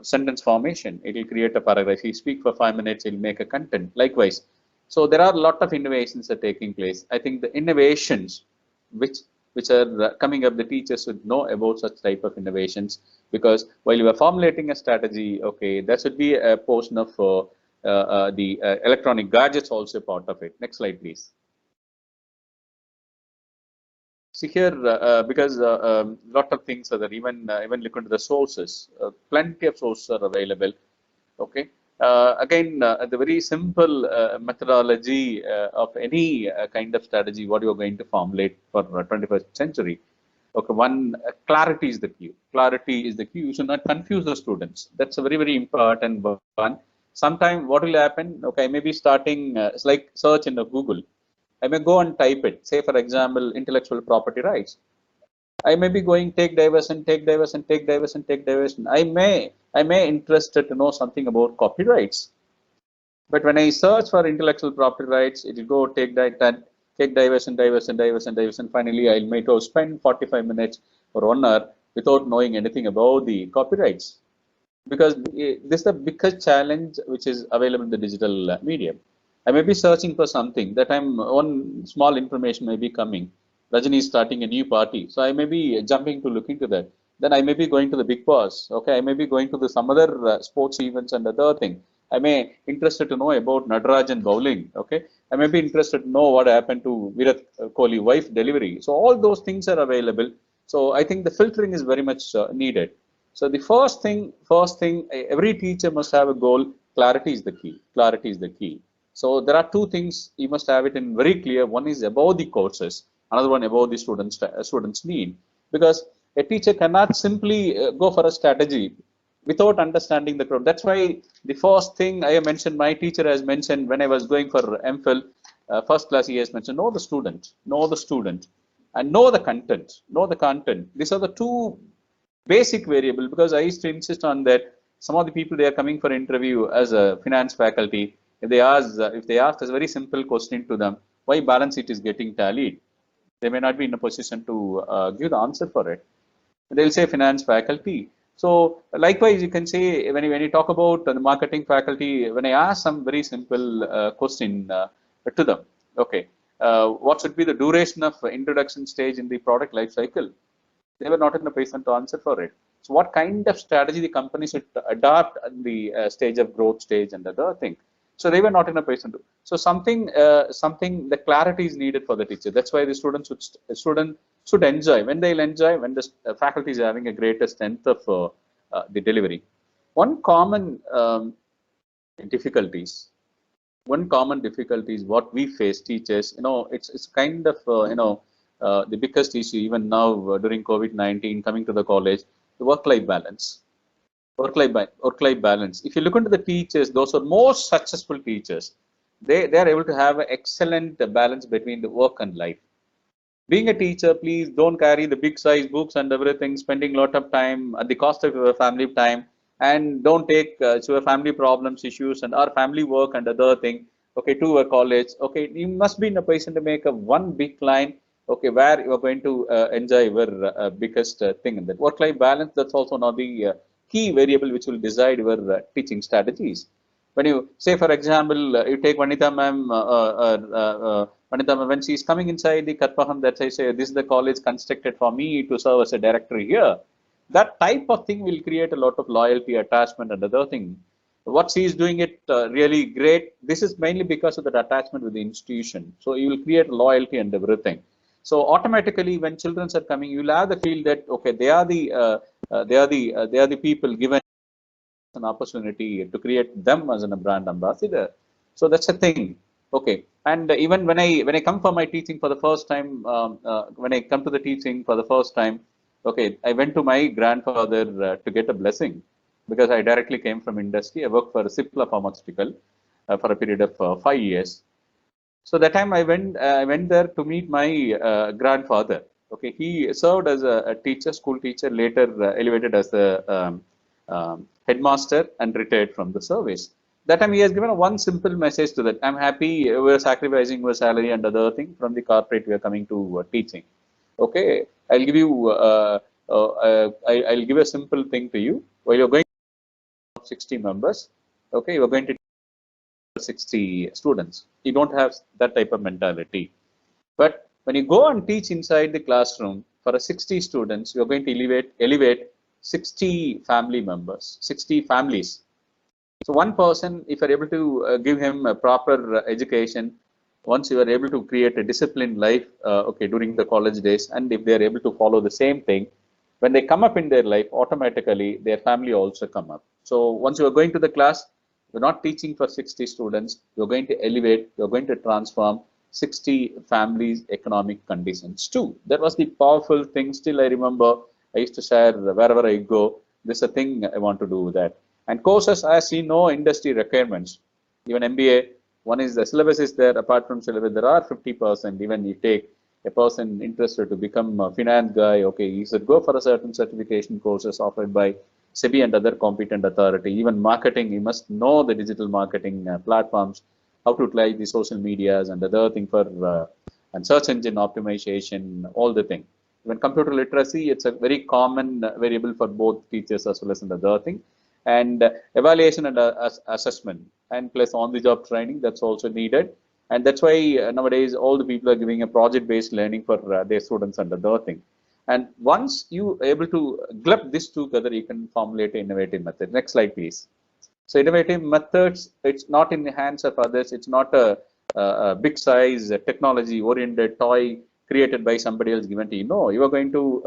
sentence formation. It will create a paragraph. If you speak for 5 minutes, it will make a content. Likewise. So there are a lot of innovations that are taking place. I think the innovations which are coming up, the teachers should know about such type of innovations, because while you are formulating a strategy, okay, there should be a portion of the electronic gadgets also part of it. Next slide, please. See here, because lot of things are there, even look into the sources, plenty of sources are available. Okay, again, the very simple methodology of any kind of strategy, what you are going to formulate for 21st century. Okay, one, clarity is the key. Clarity is the key. You should not confuse the students. That's a very, very important one. Sometime what will happen? Okay, maybe starting, it's like search in the Google. I may go and type it. Say, for example, intellectual property rights. I may be going take diversion. I may interested to know something about copyrights. But when I search for intellectual property rights, it will go take diversion. Finally, I may spend 45 minutes or 1 hour without knowing anything about the copyrights. Because this is the biggest challenge which is available in the digital medium. I may be searching for something that one small information may be coming. Rajani is starting a new party, so I may be jumping to look into that. Then I may be going to the Big Boss. Okay, I may be going to some other sports events and other thing. I may interested to know about Natarajan bowling. Okay, I may be interested to know what happened to Virat Kohli wife delivery. So all those things are available. So I think the filtering is very much needed. So the first thing, every teacher must have a goal. Clarity is the key. Clarity is the key. So there are two things you must have it in very clear. One is about the courses, another one about the students need, because a teacher cannot simply go for a strategy without understanding the crowd. That's why the first thing I have mentioned, my teacher has mentioned when I was going for MPhil, first class, he has mentioned, know the student, and know the content, know the content. These are the two basic variable, because I used to insist on that. Some of the people, they are coming for interview as a finance faculty. If they ask a very simple question to them, why balance sheet is getting tallied, they may not be in a position to give the answer for it. They'll say finance faculty. So likewise, you can say when you talk about the marketing faculty, when I ask some very simple question to them, okay, what should be the duration of introduction stage in the product life cycle? They were not in a position to answer for it. So what kind of strategy the company should adopt in the stage of growth stage and other thing? So they were not in a position to. So something the clarity is needed for the teacher. That's why the student should enjoy. When they'll enjoy, when the faculty is having a greater strength of the delivery. One common difficulties one common difficulty is what we face teachers. It's kind of the biggest issue even now during COVID-19 coming to the college, the work-life balance. Work-life balance. If you look into the teachers, those are most successful teachers. They are able to have an excellent balance between the work and life. Being a teacher, please don't carry the big size books and everything, spending a lot of time at the cost of your family time, and don't take your family problems, issues, and our family work and other thing, okay, to a college. Okay, you must be in a position to make a one big line, okay, where you are going to enjoy your biggest thing in that work-life balance. That's also now the key variable which will decide your teaching strategies. When you say, for example, you take Vanita ma'am, Vanita ma'am, when she is coming inside the Katpaham, that I say, this is the college constructed for me to serve as a director here. That type of thing will create a lot of loyalty, attachment, and other thing. What she is doing it really great. This is mainly because of that attachment with the institution. So you will create loyalty and everything. So automatically, when children are coming, you will have the feel that okay, they are the people given an opportunity to create them as a brand ambassador. So that's a thing. Okay. And even when I come for my teaching for the first time, when I come to the teaching for the first time, okay, I went to my grandfather to get a blessing because I directly came from industry. I worked for Cipla Pharmaceutical for a period of 5 years. So that time I went there to meet my grandfather. Okay, he served as a teacher, school teacher, later elevated as the headmaster and retired from the service. That time he has given a one simple message to that. I'm happy we're sacrificing our salary and other thing from the corporate we are coming to teaching. Okay, I'll give you I'll give a simple thing to you. While you're going to 60 members, okay, you're going to 60 students. You don't have that type of mentality. But when you go and teach inside the classroom for a 60 students, you're going to elevate 60 family members, 60 families. So one person, if you're able to give him a proper education, once you are able to create a disciplined life, okay, during the college days, and if they are able to follow the same thing, when they come up in their life, automatically their family also come up. So once you are going to the class, you're not teaching for 60 students, you're going to elevate, you're going to transform 60 families' economic conditions too. That was the powerful thing. Still, I remember I used to share wherever I go, this is a thing I want to do that. And courses, I see no industry requirements. Even MBA, one is the syllabus is there. Apart from syllabus, there are 50%. Even you take a person interested to become a finance guy, okay, he should go for a certain certification courses offered by SEBI and other competent authority. Even marketing, you must know the digital marketing platforms, how to utilize the social medias and other thing for and search engine optimization, all the thing. When computer literacy, it's a very common variable for both teachers as well as the other thing. And evaluation and assessment, and plus on-the-job training, that's also needed. And that's why nowadays all the people are giving a project-based learning for their students and other thing. And once you are able to club this together, you can formulate an innovative method. Next slide, please. So innovative methods, it's not in the hands of others. It's not a big size, technology-oriented toy created by somebody else given to you. No, you are going to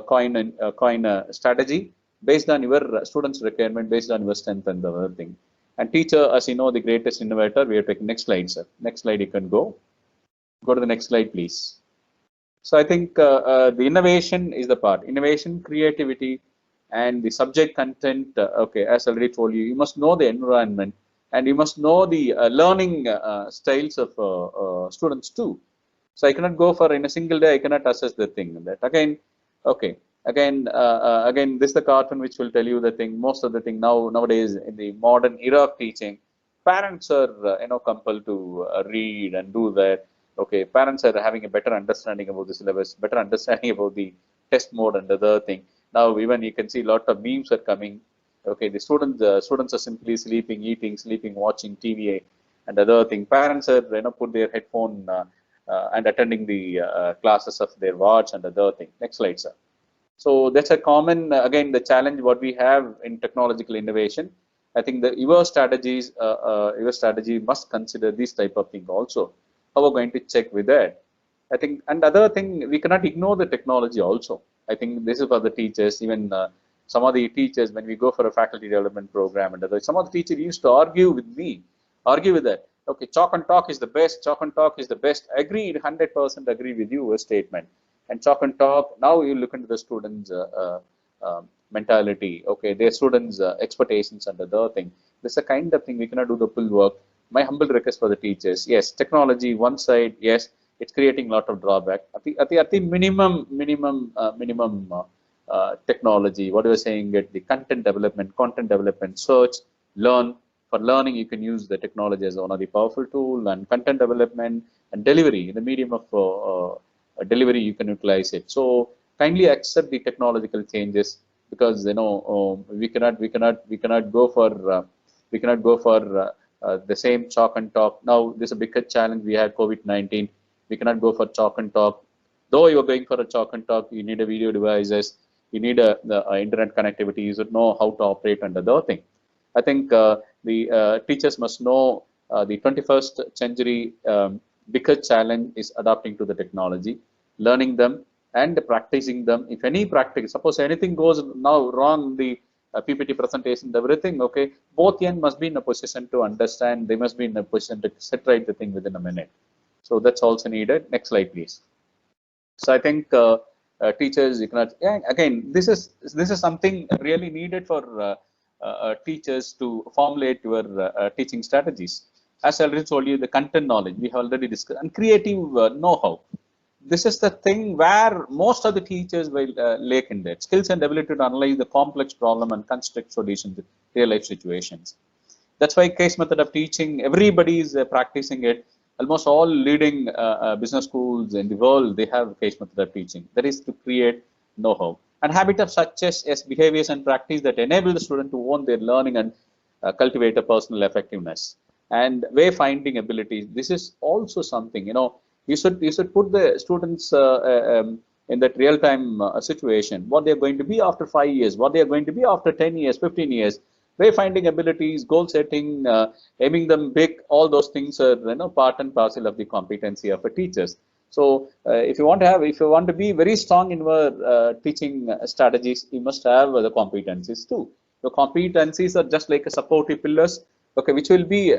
coin a strategy based on your students' requirement, based on your strength and the other thing. And teacher, as you know, the greatest innovator. We are taking next slide, sir. Next slide, you can go. Go to the next slide, please. So I think the innovation is the part. Innovation, creativity, and the subject content. Okay, as I already told you, you must know the environment, and you must know the learning styles of students too. So I cannot go for in a single day. I cannot assess the thing. That again, okay. Again, this is the cartoon which will tell you the thing. Most of the thing nowadays in the modern era of teaching, parents are compelled to read and do that. Okay, parents are having a better understanding about the syllabus, better understanding about the test mode and the other thing. Now even you can see a lot of memes are coming. Okay, the students are simply sleeping, eating, sleeping, watching TV and other thing. Parents are put their headphone and attending the classes of their watch and other thing. Next slide, sir. So that's a common, again, the challenge what we have in technological innovation. I think your strategy must consider this type of thing also. How we're going to check with that. I think, and other thing, we cannot ignore the technology also. I think this is for the teachers, even some of the teachers, when we go for a faculty development program and other, some of the teachers used to argue with that. Okay, chalk and talk is the best, chalk and talk is the best. Agreed, 100% agree with you, a statement. And chalk and talk, now you look into the students' mentality, okay, their students' expectations and the other thing. This is a kind of thing we cannot do the full work. My humble request for the teachers, yes, technology, one side, yes, it's creating a lot of drawback. At the minimum technology, what we are saying, get the content development, search, learn. For learning, you can use the technology as one of the powerful tool, and content development and delivery in the medium of delivery, you can utilize it. So kindly accept the technological changes, because we cannot go for the same chalk and talk. Now there's a bigger challenge. We had COVID-19. We cannot go for chalk and talk. Though you are going for a chalk and talk, you need a video devices, you need the internet connectivity. You should know how to operate under the thing. I think the teachers must know the 21st century bigger challenge is adapting to the technology, learning them and practicing them. If any practice, suppose anything goes now wrong, the PPT presentation, everything, okay, both end must be in a position to understand. They must be in a position to set right the thing within a minute. So that's also needed. Next slide, please. So I think teachers, you cannot. Yeah, again, this is something really needed for teachers to formulate your teaching strategies. As I already told you, the content knowledge we have already discussed, and creative know-how. This is the thing where most of the teachers will lack in that skills and ability to analyze the complex problem and construct solutions in real life situations. That's why case method of teaching, everybody is practicing it. Almost all leading business schools in the world, they have case method of teaching. That is to create know-how and habit of such as behaviors and practice that enable the student to own their learning and cultivate a personal effectiveness and wayfinding abilities. This is also something, you should put the students in that real-time situation, what they're going to be after 5 years, what they're going to be after 10 years, 15 years. Wayfinding abilities, goal setting, aiming them big, all those things are part and parcel of the competency of a teachers. So if you want to be very strong in your teaching strategies, you must have the competencies too. The competencies are just like a supportive pillars, okay, which will be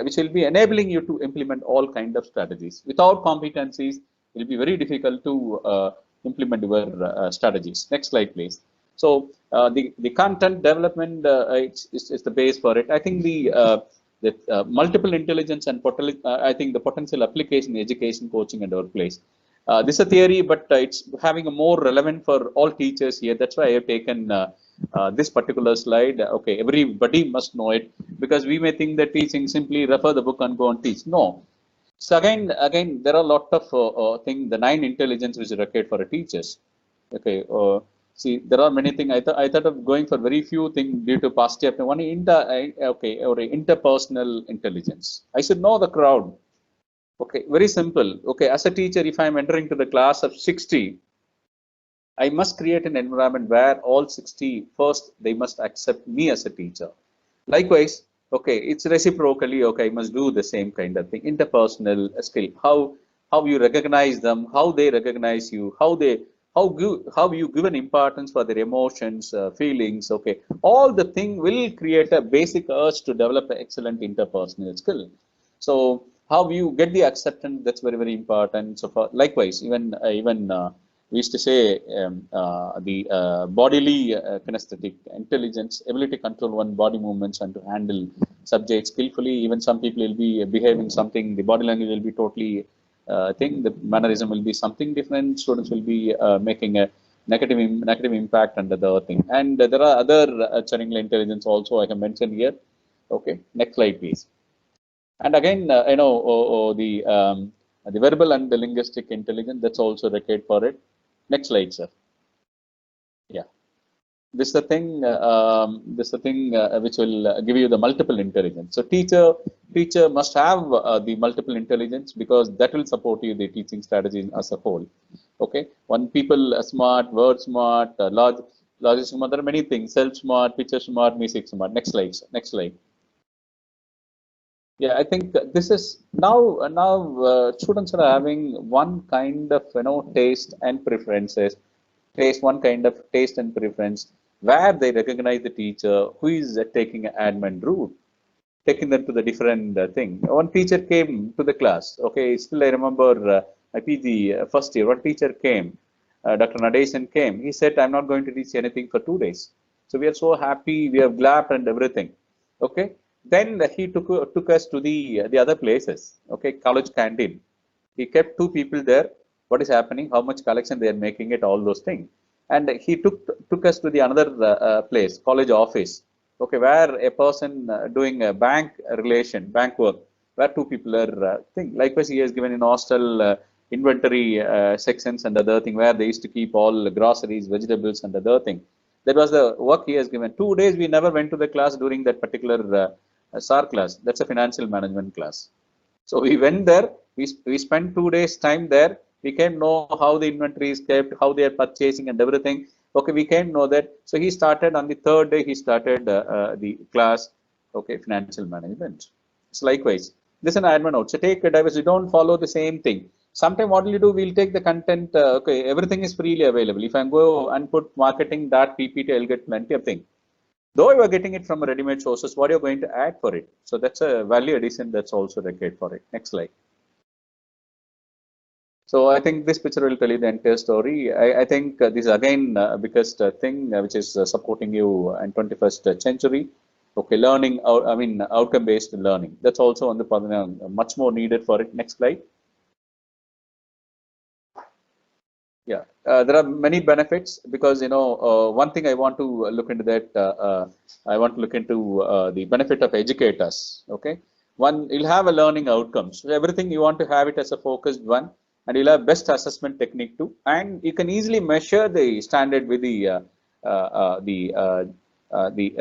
enabling you to implement all kind of strategies. Without competencies, it will be very difficult to implement your strategies. Next slide, please. So the content development is the base for it. I think the multiple intelligence and I think the potential application in education, coaching, and workplace. This is a theory, but it's having a more relevant for all teachers here. That's why I have taken this particular slide. Okay, everybody must know it, because we may think that teaching simply refer the book and go and teach. No. So again, there are a lot of things. The 9 intelligence which is required for a teachers. Okay. See, there are many things. I thought of going for very few things due to past chapter. One or interpersonal intelligence. I should know the crowd. Okay, very simple. Okay, as a teacher, if I am entering to the class of 60, I must create an environment where all 60 first they must accept me as a teacher. Likewise, okay, it's reciprocally. Okay, I must do the same kind of thing. Interpersonal skill. How you recognize them, how they recognize you, how you give an importance for their emotions, feelings. Okay, all the thing will create a basic urge to develop an excellent interpersonal skill. So how you get the acceptance, that's very very important. So for, likewise, even we used to say the bodily kinesthetic intelligence, ability to control one body movements and to handle subjects skillfully. Even some people will be behaving something, the body language will be totally thing, the mannerism will be something different. Students will be making a negative impact under the thing. And there are other Chinese intelligence also I can mention here. Okay, next slide, please. And again, the verbal and the linguistic intelligence, that's also required for it. Next slide, sir. Yeah. This is the thing which will give you the multiple intelligence. So teacher must have the multiple intelligence, because that will support you the teaching strategy as a whole. Okay, one people smart, word smart, logic smart. There are many things. Self smart, picture smart, music smart. Next slide. Next slide. Yeah, I think this is now students are having one kind of taste and preferences, taste one kind of taste and preference, where they recognize the teacher who is taking an admin route, taking them to the different thing. One teacher came to the class. Okay, still I remember my PG first year. One teacher came, Dr. Nadesan came. He said, "I'm not going to teach anything for 2 days." So we are so happy. We have clapped and everything. Okay. Then he took us to the other places. Okay, college canteen. He kept two people there. What is happening? How much collection they are making it? All those things. And he took us to the another place, college office. Okay, where a person doing a bank work, where two people are thing. Likewise, he has given in hostel inventory sections and other thing, where they used to keep all groceries, vegetables, and other thing. That was the work he has given. 2 days we never went to the class during that particular SAR class. That's a financial management class. So we went there. We spent 2 days time there. We came know how the inventory is kept, how they are purchasing and everything. Okay, we came know that. So he started on the third day. He started the class. Okay, financial management. So likewise, this is an admin note. So take a diversity. Don't follow the same thing. Sometimes what will you do? We'll take the content. Okay, everything is freely available. If I go and put marketing dot PPT, I'll get plenty of things. Though you are getting it from ready-made sources, what you're going to add for it. So that's a value addition that's also required for it. Next slide. So I think this picture will tell you the entire story. I think this is again biggest thing which is supporting you in 21st century. Okay, learning, I mean outcome-based learning. That's also on the much more needed for it. Next slide. Yeah, there are many benefits, because one thing I want to look into that. I want to look into the benefit of educators. Okay, one, you'll have a learning outcomes. So everything you want to have it as a focused one, and you'll have best assessment technique too, and you can easily measure the standard with the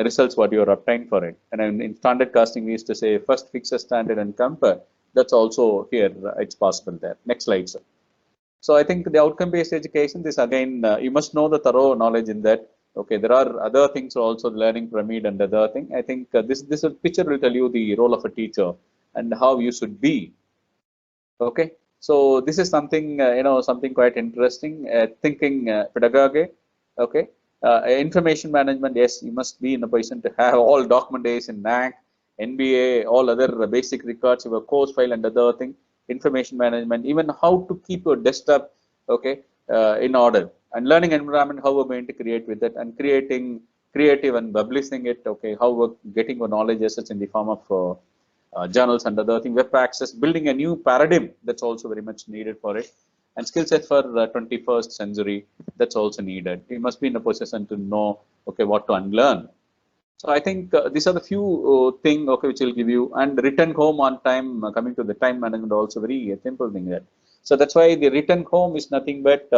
results what you are obtained for it. And in standard casting, we used to say first fix a standard and compare. That's also here. It's possible there. Next slide, sir. So I think the outcome-based education, this again, you must know the thorough knowledge in that. Okay, there are other things also, the learning pyramid and other thing. I think this picture will tell you the role of a teacher and how you should be. Okay, so this is something something quite interesting. Thinking pedagogy. Okay, information management. Yes, you must be in a position to have all documentation, NAC, NBA, all other basic records, your course file and other thing. Information management, even how to keep your desktop, okay, in order, and learning environment, how we're going to create with it, and creating creative and publishing it. Okay, how we're getting our knowledge assets in the form of journals and other thing, web access, building a new paradigm, that's also very much needed for it, and skill set for 21st century, that's also needed. You must be in a position to know, okay, what to unlearn. So I think these are the few things, okay, which will give you, and return home on time. Coming to the time management, also very simple thing there. So that's why the return home is nothing but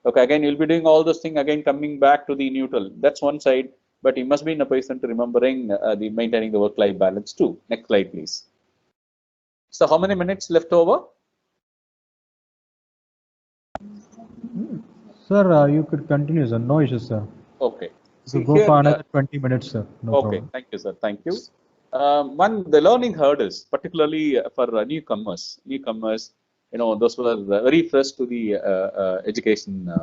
okay. Again, you'll be doing all those things again, coming back to the neutral. That's one side, but you must be in a position to remembering the maintaining the work-life balance too. Next slide, please. So how many minutes left over? Sir, you could continue, sir. No issues, sir. Okay. So go for another 20 minutes, sir. No okay, problem. thank you, sir. Thank you. One, the learning hurdles, particularly for newcomers, those who are very fresh to the education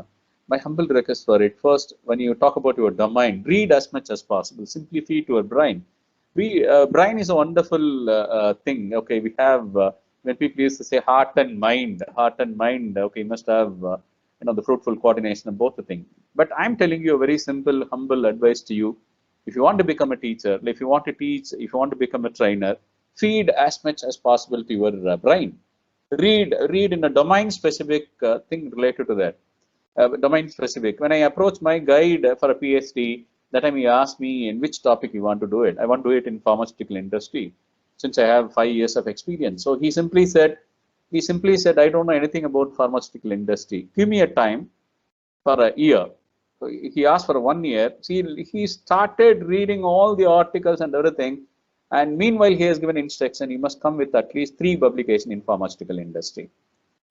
my humble request for it. First, when you talk about your domain, read as much as possible. Simply feed your brain. Brain is a wonderful thing. Okay, we have when people used to say heart and mind, heart and mind. Okay, you must have the fruitful coordination of both the things. But I'm telling you a very simple, humble advice to you. If you want to become a teacher, if you want to teach, if you want to become a trainer, feed as much as possible to your brain. Read in a domain specific thing related to that. Domain specific. When I approached my guide for a PhD, that time he asked me in which topic you want to do it. I want to do it in pharmaceutical industry, since I have 5 years of experience. So he simply said, I don't know anything about pharmaceutical industry. Give me a time for a year. So he asked for 1 year. See, he started reading all the articles and everything. And meanwhile, he has given instruction, you must come with at least 3 publications in pharmaceutical industry.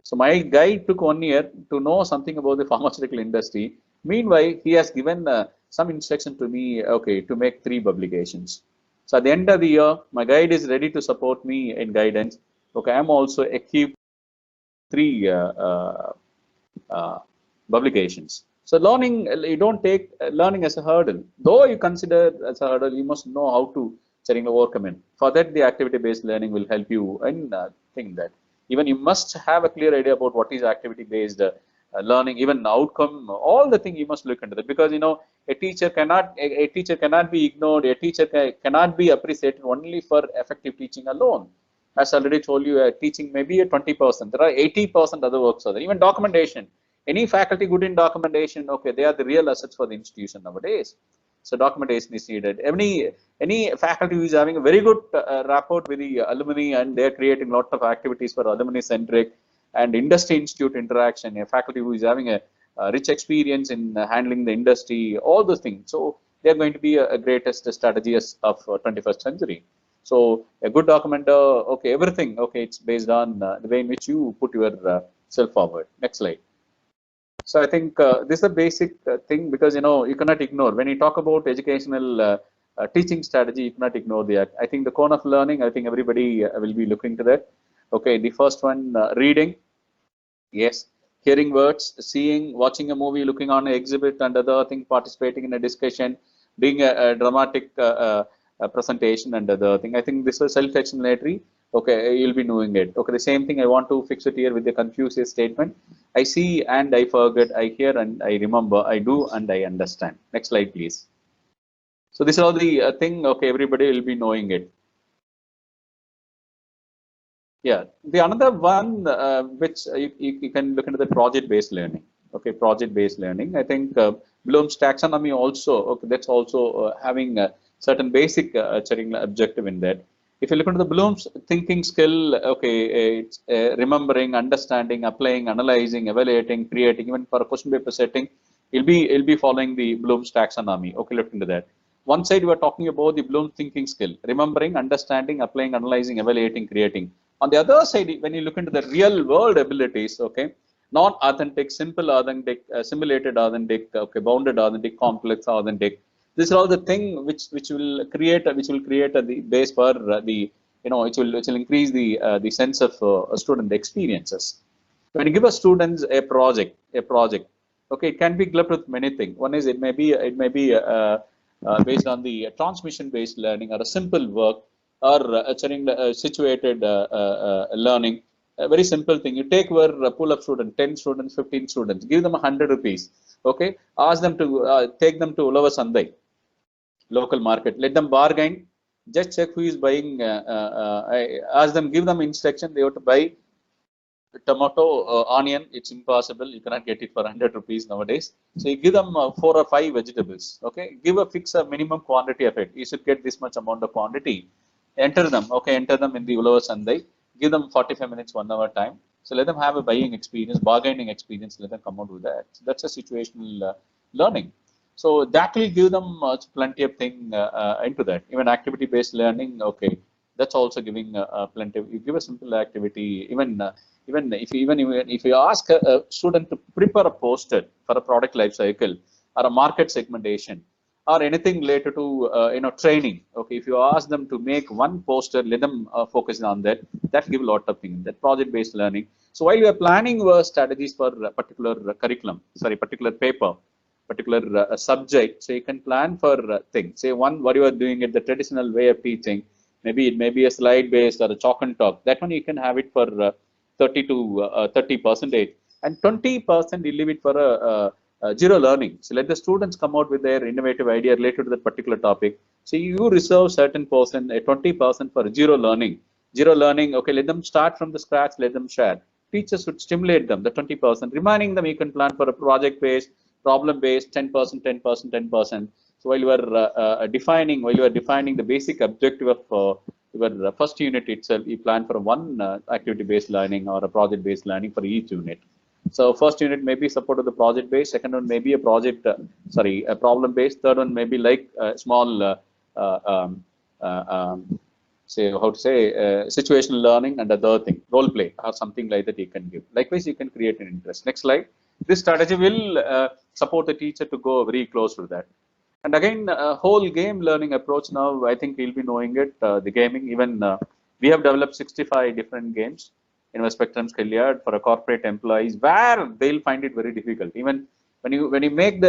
So my guide took 1 year to know something about the pharmaceutical industry. Meanwhile, he has given some instruction to me, okay, to make 3 publications. So at the end of the year, my guide is ready to support me in guidance. Okay, I'm also equipped 3 publications. So learning, you don't take learning as a hurdle. Though you consider as a hurdle, you must know how to overcome it. For that, the activity-based learning will help you in think that. Even you must have a clear idea about what is activity-based learning, even outcome, all the thing you must look into that, because a teacher cannot be ignored. A teacher cannot be appreciated only for effective teaching alone. As I already told you, teaching may be a 20%. There are 80% other works are there. Even documentation. Any faculty good in documentation, okay, they are the real assets for the institution nowadays. So documentation is needed. Any faculty who is having a very good rapport with the alumni, and they are creating a lot of activities for alumni centric and industry institute interaction. A faculty who is having a rich experience in handling the industry, all those things. So they are going to be a greatest strategies of 21st century. So a good documenter, okay, everything, okay, it's based on the way in which you put your self forward. Next slide. So I think this is a basic thing, because you cannot ignore when you talk about educational teaching strategy. You cannot ignore the. I think the cone of learning. I think everybody will be looking to that. Okay, the first one, reading. Yes, hearing words, seeing, watching a movie, looking on an exhibit, and other thing, participating in a discussion, doing a dramatic presentation, and other thing. I think this is self-explanatory. Okay, you'll be knowing it. Okay, the same thing I want to fix it here with the Confucius statement. I see and I forget, I hear and I remember, I do and I understand. Next slide, please. So this is all the thing. Okay, everybody will be knowing it. Yeah, the another one which you can look into the project-based learning. Okay, project-based learning. I think Bloom's taxonomy also. Okay, that's also having a certain basic objective in that. If you look into the Bloom's thinking skill, okay, it's remembering, understanding, applying, analyzing, evaluating, creating. Even for a question paper setting, you'll be following the Bloom's taxonomy. Okay, look into that. One side we are talking about the Bloom's thinking skill: remembering, understanding, applying, analyzing, evaluating, creating. On the other side, when you look into the real world abilities, okay, not authentic, simple authentic, simulated authentic, okay, bounded authentic, complex authentic. These are all the thing which will create the base for the which will increase the sense of student experiences. When you give a students a project, okay, it can be clubbed with many things. One is based on the transmission based learning, or a simple work, or situated learning. A very simple thing. You take your pool of students, 10 students, 15 students, give them 100 rupees. Okay, ask them to take them to Ulava Sandai, local market. Let them bargain. Just check who is buying. Ask them, give them instruction. They have to buy tomato, onion. It's impossible. You cannot get it for 100 rupees nowadays. So you give them 4 or 5 vegetables. Okay, give a fix a minimum quantity of it. You should get this much amount of quantity. Enter them. Okay, enter them in the Ulava Sandai. Give them 45 minutes, 1 hour time. So let them have a buying experience, bargaining experience. Let them come out with that. So that's a situational learning. So that will give them plenty of thing into that. Even activity-based learning, okay, that's also giving plenty. Of, you give a simple activity, even if you ask a student to prepare a poster for a product life cycle, or a market segmentation, or anything related to training. Okay, if you ask them to make one poster, let them focus on that. That give a lot of things. That project-based learning. So while you are planning your strategies for a particular curriculum, particular paper, particular subject, so you can plan for things. Say what you are doing at the traditional way of teaching, maybe it may be a slide based or a chalk and talk. That one you can have it for 30 to 30%, and 20% you leave it for zero learning. So let the students come out with their innovative idea related to that particular topic. So you reserve certain percent, 20% for zero learning. Zero learning, okay, let them start from the scratch, let them share. Teachers should stimulate them, the 20%, reminding them you can plan for a project based, problem based, 10%, 10%, 10%. So while you are defining the basic objective of your first unit itself, you plan for one activity based learning or a project based learning for each unit. So first unit may be support of the project based, second one may be a problem based, third one may be like small uh, um, say how to say situational learning, and the third thing role play or something like that you can give. Likewise, you can create an interest. Next slide. This strategy will support the teacher to go very close to that. And again, whole game learning approach now, I think we'll be knowing it, the gaming, even we have developed 65 different games in our Spectrum Skillyard for a corporate employees where they'll find it very difficult. Even when you make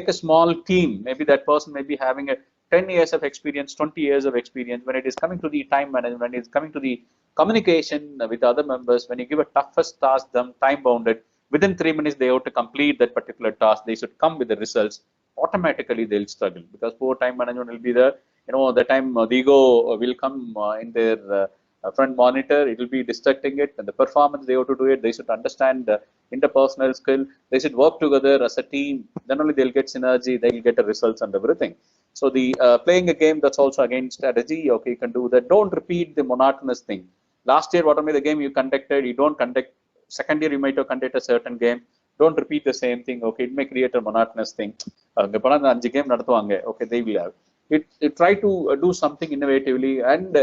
a small team, maybe that person may be having a 10 years of experience, 20 years of experience. When it is coming to the time management, when it's coming to the communication with other members, when you give a toughest task, them time bounded, within 3 minutes they have to complete that particular task. They should come with the results. Automatically they'll struggle because poor time management will be there. The time the ego will come in their front monitor. It will be distracting it, and the performance they have to do it. They should understand interpersonal skill. They should work together as a team. Then only they'll get synergy. They'll get the results and everything. So the playing a game, that's also again strategy. Okay, you can do that. Don't repeat the monotonous thing. Last year, whatever the game you conducted, you don't conduct. Second year, you might have conducted a certain game. Don't repeat the same thing. Okay, it may create a monotonous thing. Game okay, they will have. It try to do something innovatively, and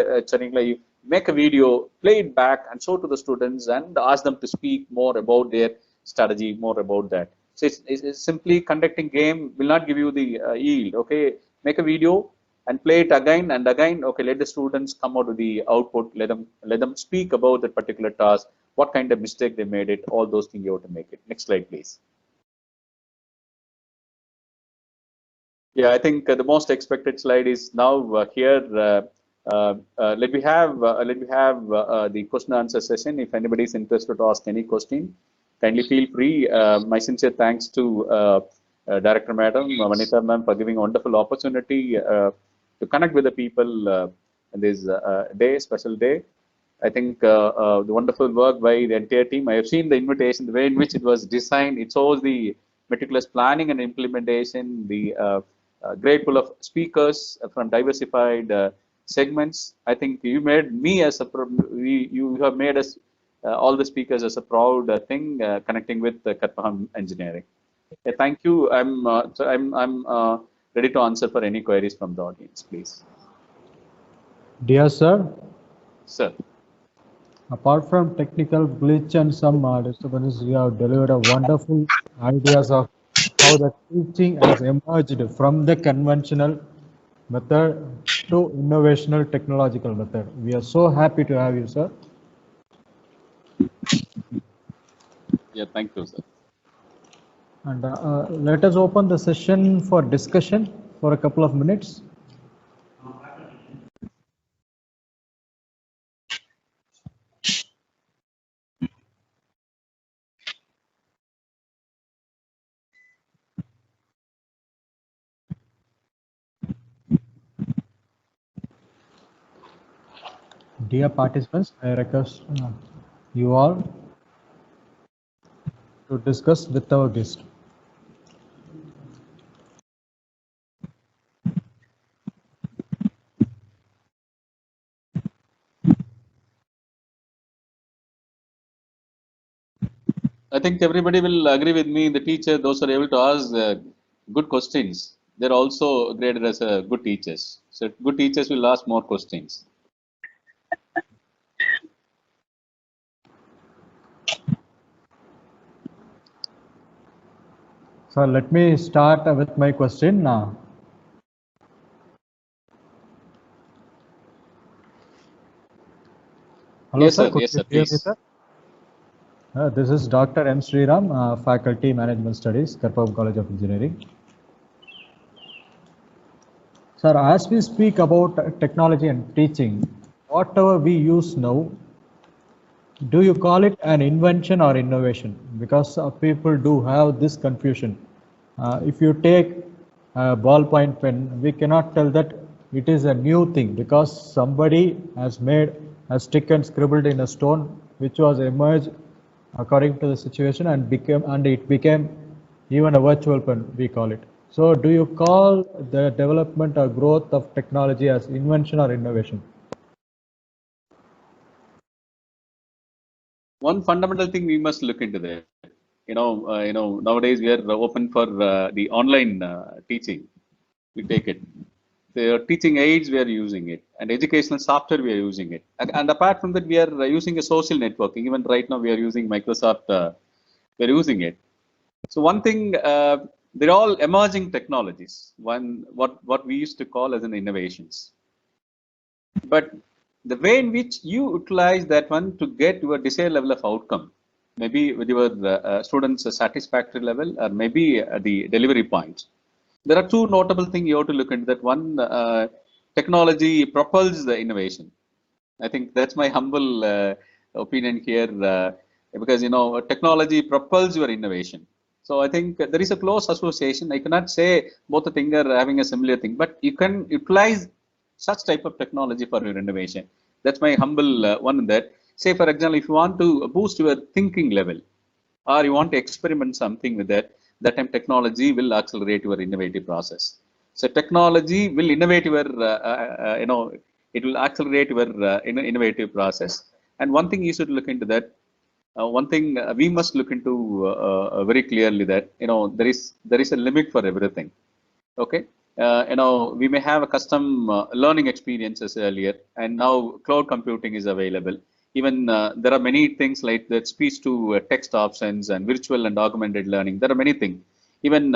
you make a video, play it back, and show to the students, and ask them to speak more about their strategy, more about that. So it's simply conducting game will not give you the yield. Okay, make a video and play it again and again. Okay, let the students come out with the output. Let them speak about that particular task. What kind of mistake they made it. All those things you have to make it. Next slide, please. Yeah, I think the most expected slide is now here. Let me have the question answer session. If anybody is interested to ask any question, kindly feel free. My sincere thanks to Director Madam Vanitha Ma'am for giving a wonderful opportunity to connect with the people in this special day. I think the wonderful work by the entire team. I have seen the invitation, the way in which it was designed. It shows the meticulous planning and implementation, the great pool of speakers from diversified segments. I think you made me as you have made us all the speakers as a proud thing connecting with Karpaham Engineering. Thank you. I'm ready to answer for any queries from the audience, please. Dear sir, Sir. apart from technical glitch and some disturbances, you have delivered a wonderful ideas of how the teaching has emerged from the conventional method to innovational technological method. We are so happy to have you, sir. Yeah, thank you, sir. And let us open the session for discussion for a couple of minutes. Dear participants, I request you all to discuss with our guest. I think everybody will agree with me. The teacher, those who are able to ask good questions, they're also graded as good teachers. So good teachers will ask more questions. So let me start with my question now. Hello, Yes, sir. sir. Could Yes, you sir. hear me, Please. sir? This is Dr. M. Sriram, Faculty Management Studies, Karpam College of Engineering. Sir, as we speak about technology and teaching, whatever we use now, do you call it an invention or innovation? Because people do have this confusion. If you take a ballpoint pen, we cannot tell that it is a new thing because somebody has made a stick and scribbled in a stone, which was emerged according to the situation and it became even a virtual pen, we call it. So, do you call the development or growth of technology as invention or innovation? One fundamental thing we must look into that. Nowadays we are open for the online teaching. We take it. The teaching aids we are using it, and educational software we are using it. And apart from that, we are using a social networking. Even right now, we are using Microsoft. We are using it. So one thing, they're all emerging technologies. One what we used to call as an innovations. But the way in which you utilize that one to get your desired level of outcome, maybe with your students' satisfactory level, or maybe the delivery points. There are two notable things you have to look into. That one, technology propels the innovation. I think that's my humble opinion here, because technology propels your innovation. So I think there is a close association. I cannot say both the things are having a similar thing, but you can utilize such type of technology for your innovation. That's my humble one. In that, say for example, if you want to boost your thinking level, or you want to experiment something with that time technology will accelerate your innovative process. So technology will innovate your, it will accelerate your innovative process. And one thing you should look into that. One thing we must look into very clearly that there is a limit for everything. Okay, we may have a custom learning experiences earlier, and now cloud computing is available. Even there are many things like that speech to text options and virtual and augmented learning. There are many things. Even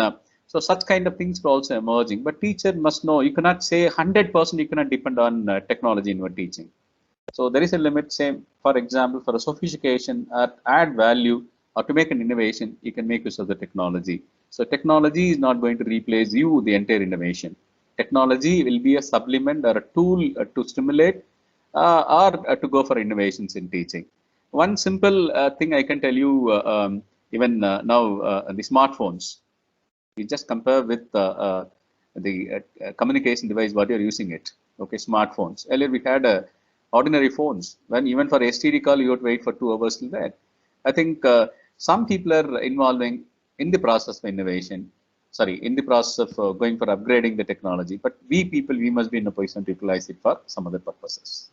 so, such kind of things are also emerging. But teacher must know. You cannot say 100% you cannot depend on technology in your teaching. So there is a limit. Say, for example, for a sophistication or add value or to make an innovation, you can make use of the technology. So technology is not going to replace you, the entire innovation. Technology will be a supplement or a tool to stimulate or to go for innovations in teaching. One simple thing I can tell you, even now, the smartphones. You just compare with the communication device what you're using it. Okay, smartphones. Earlier we had ordinary phones. When even for STD call you would wait for 2 hours till that. I think some people are involving in the process of innovation. Sorry, in the process of going for upgrading the technology. But we people, we must be in a position to utilize it for some other purposes.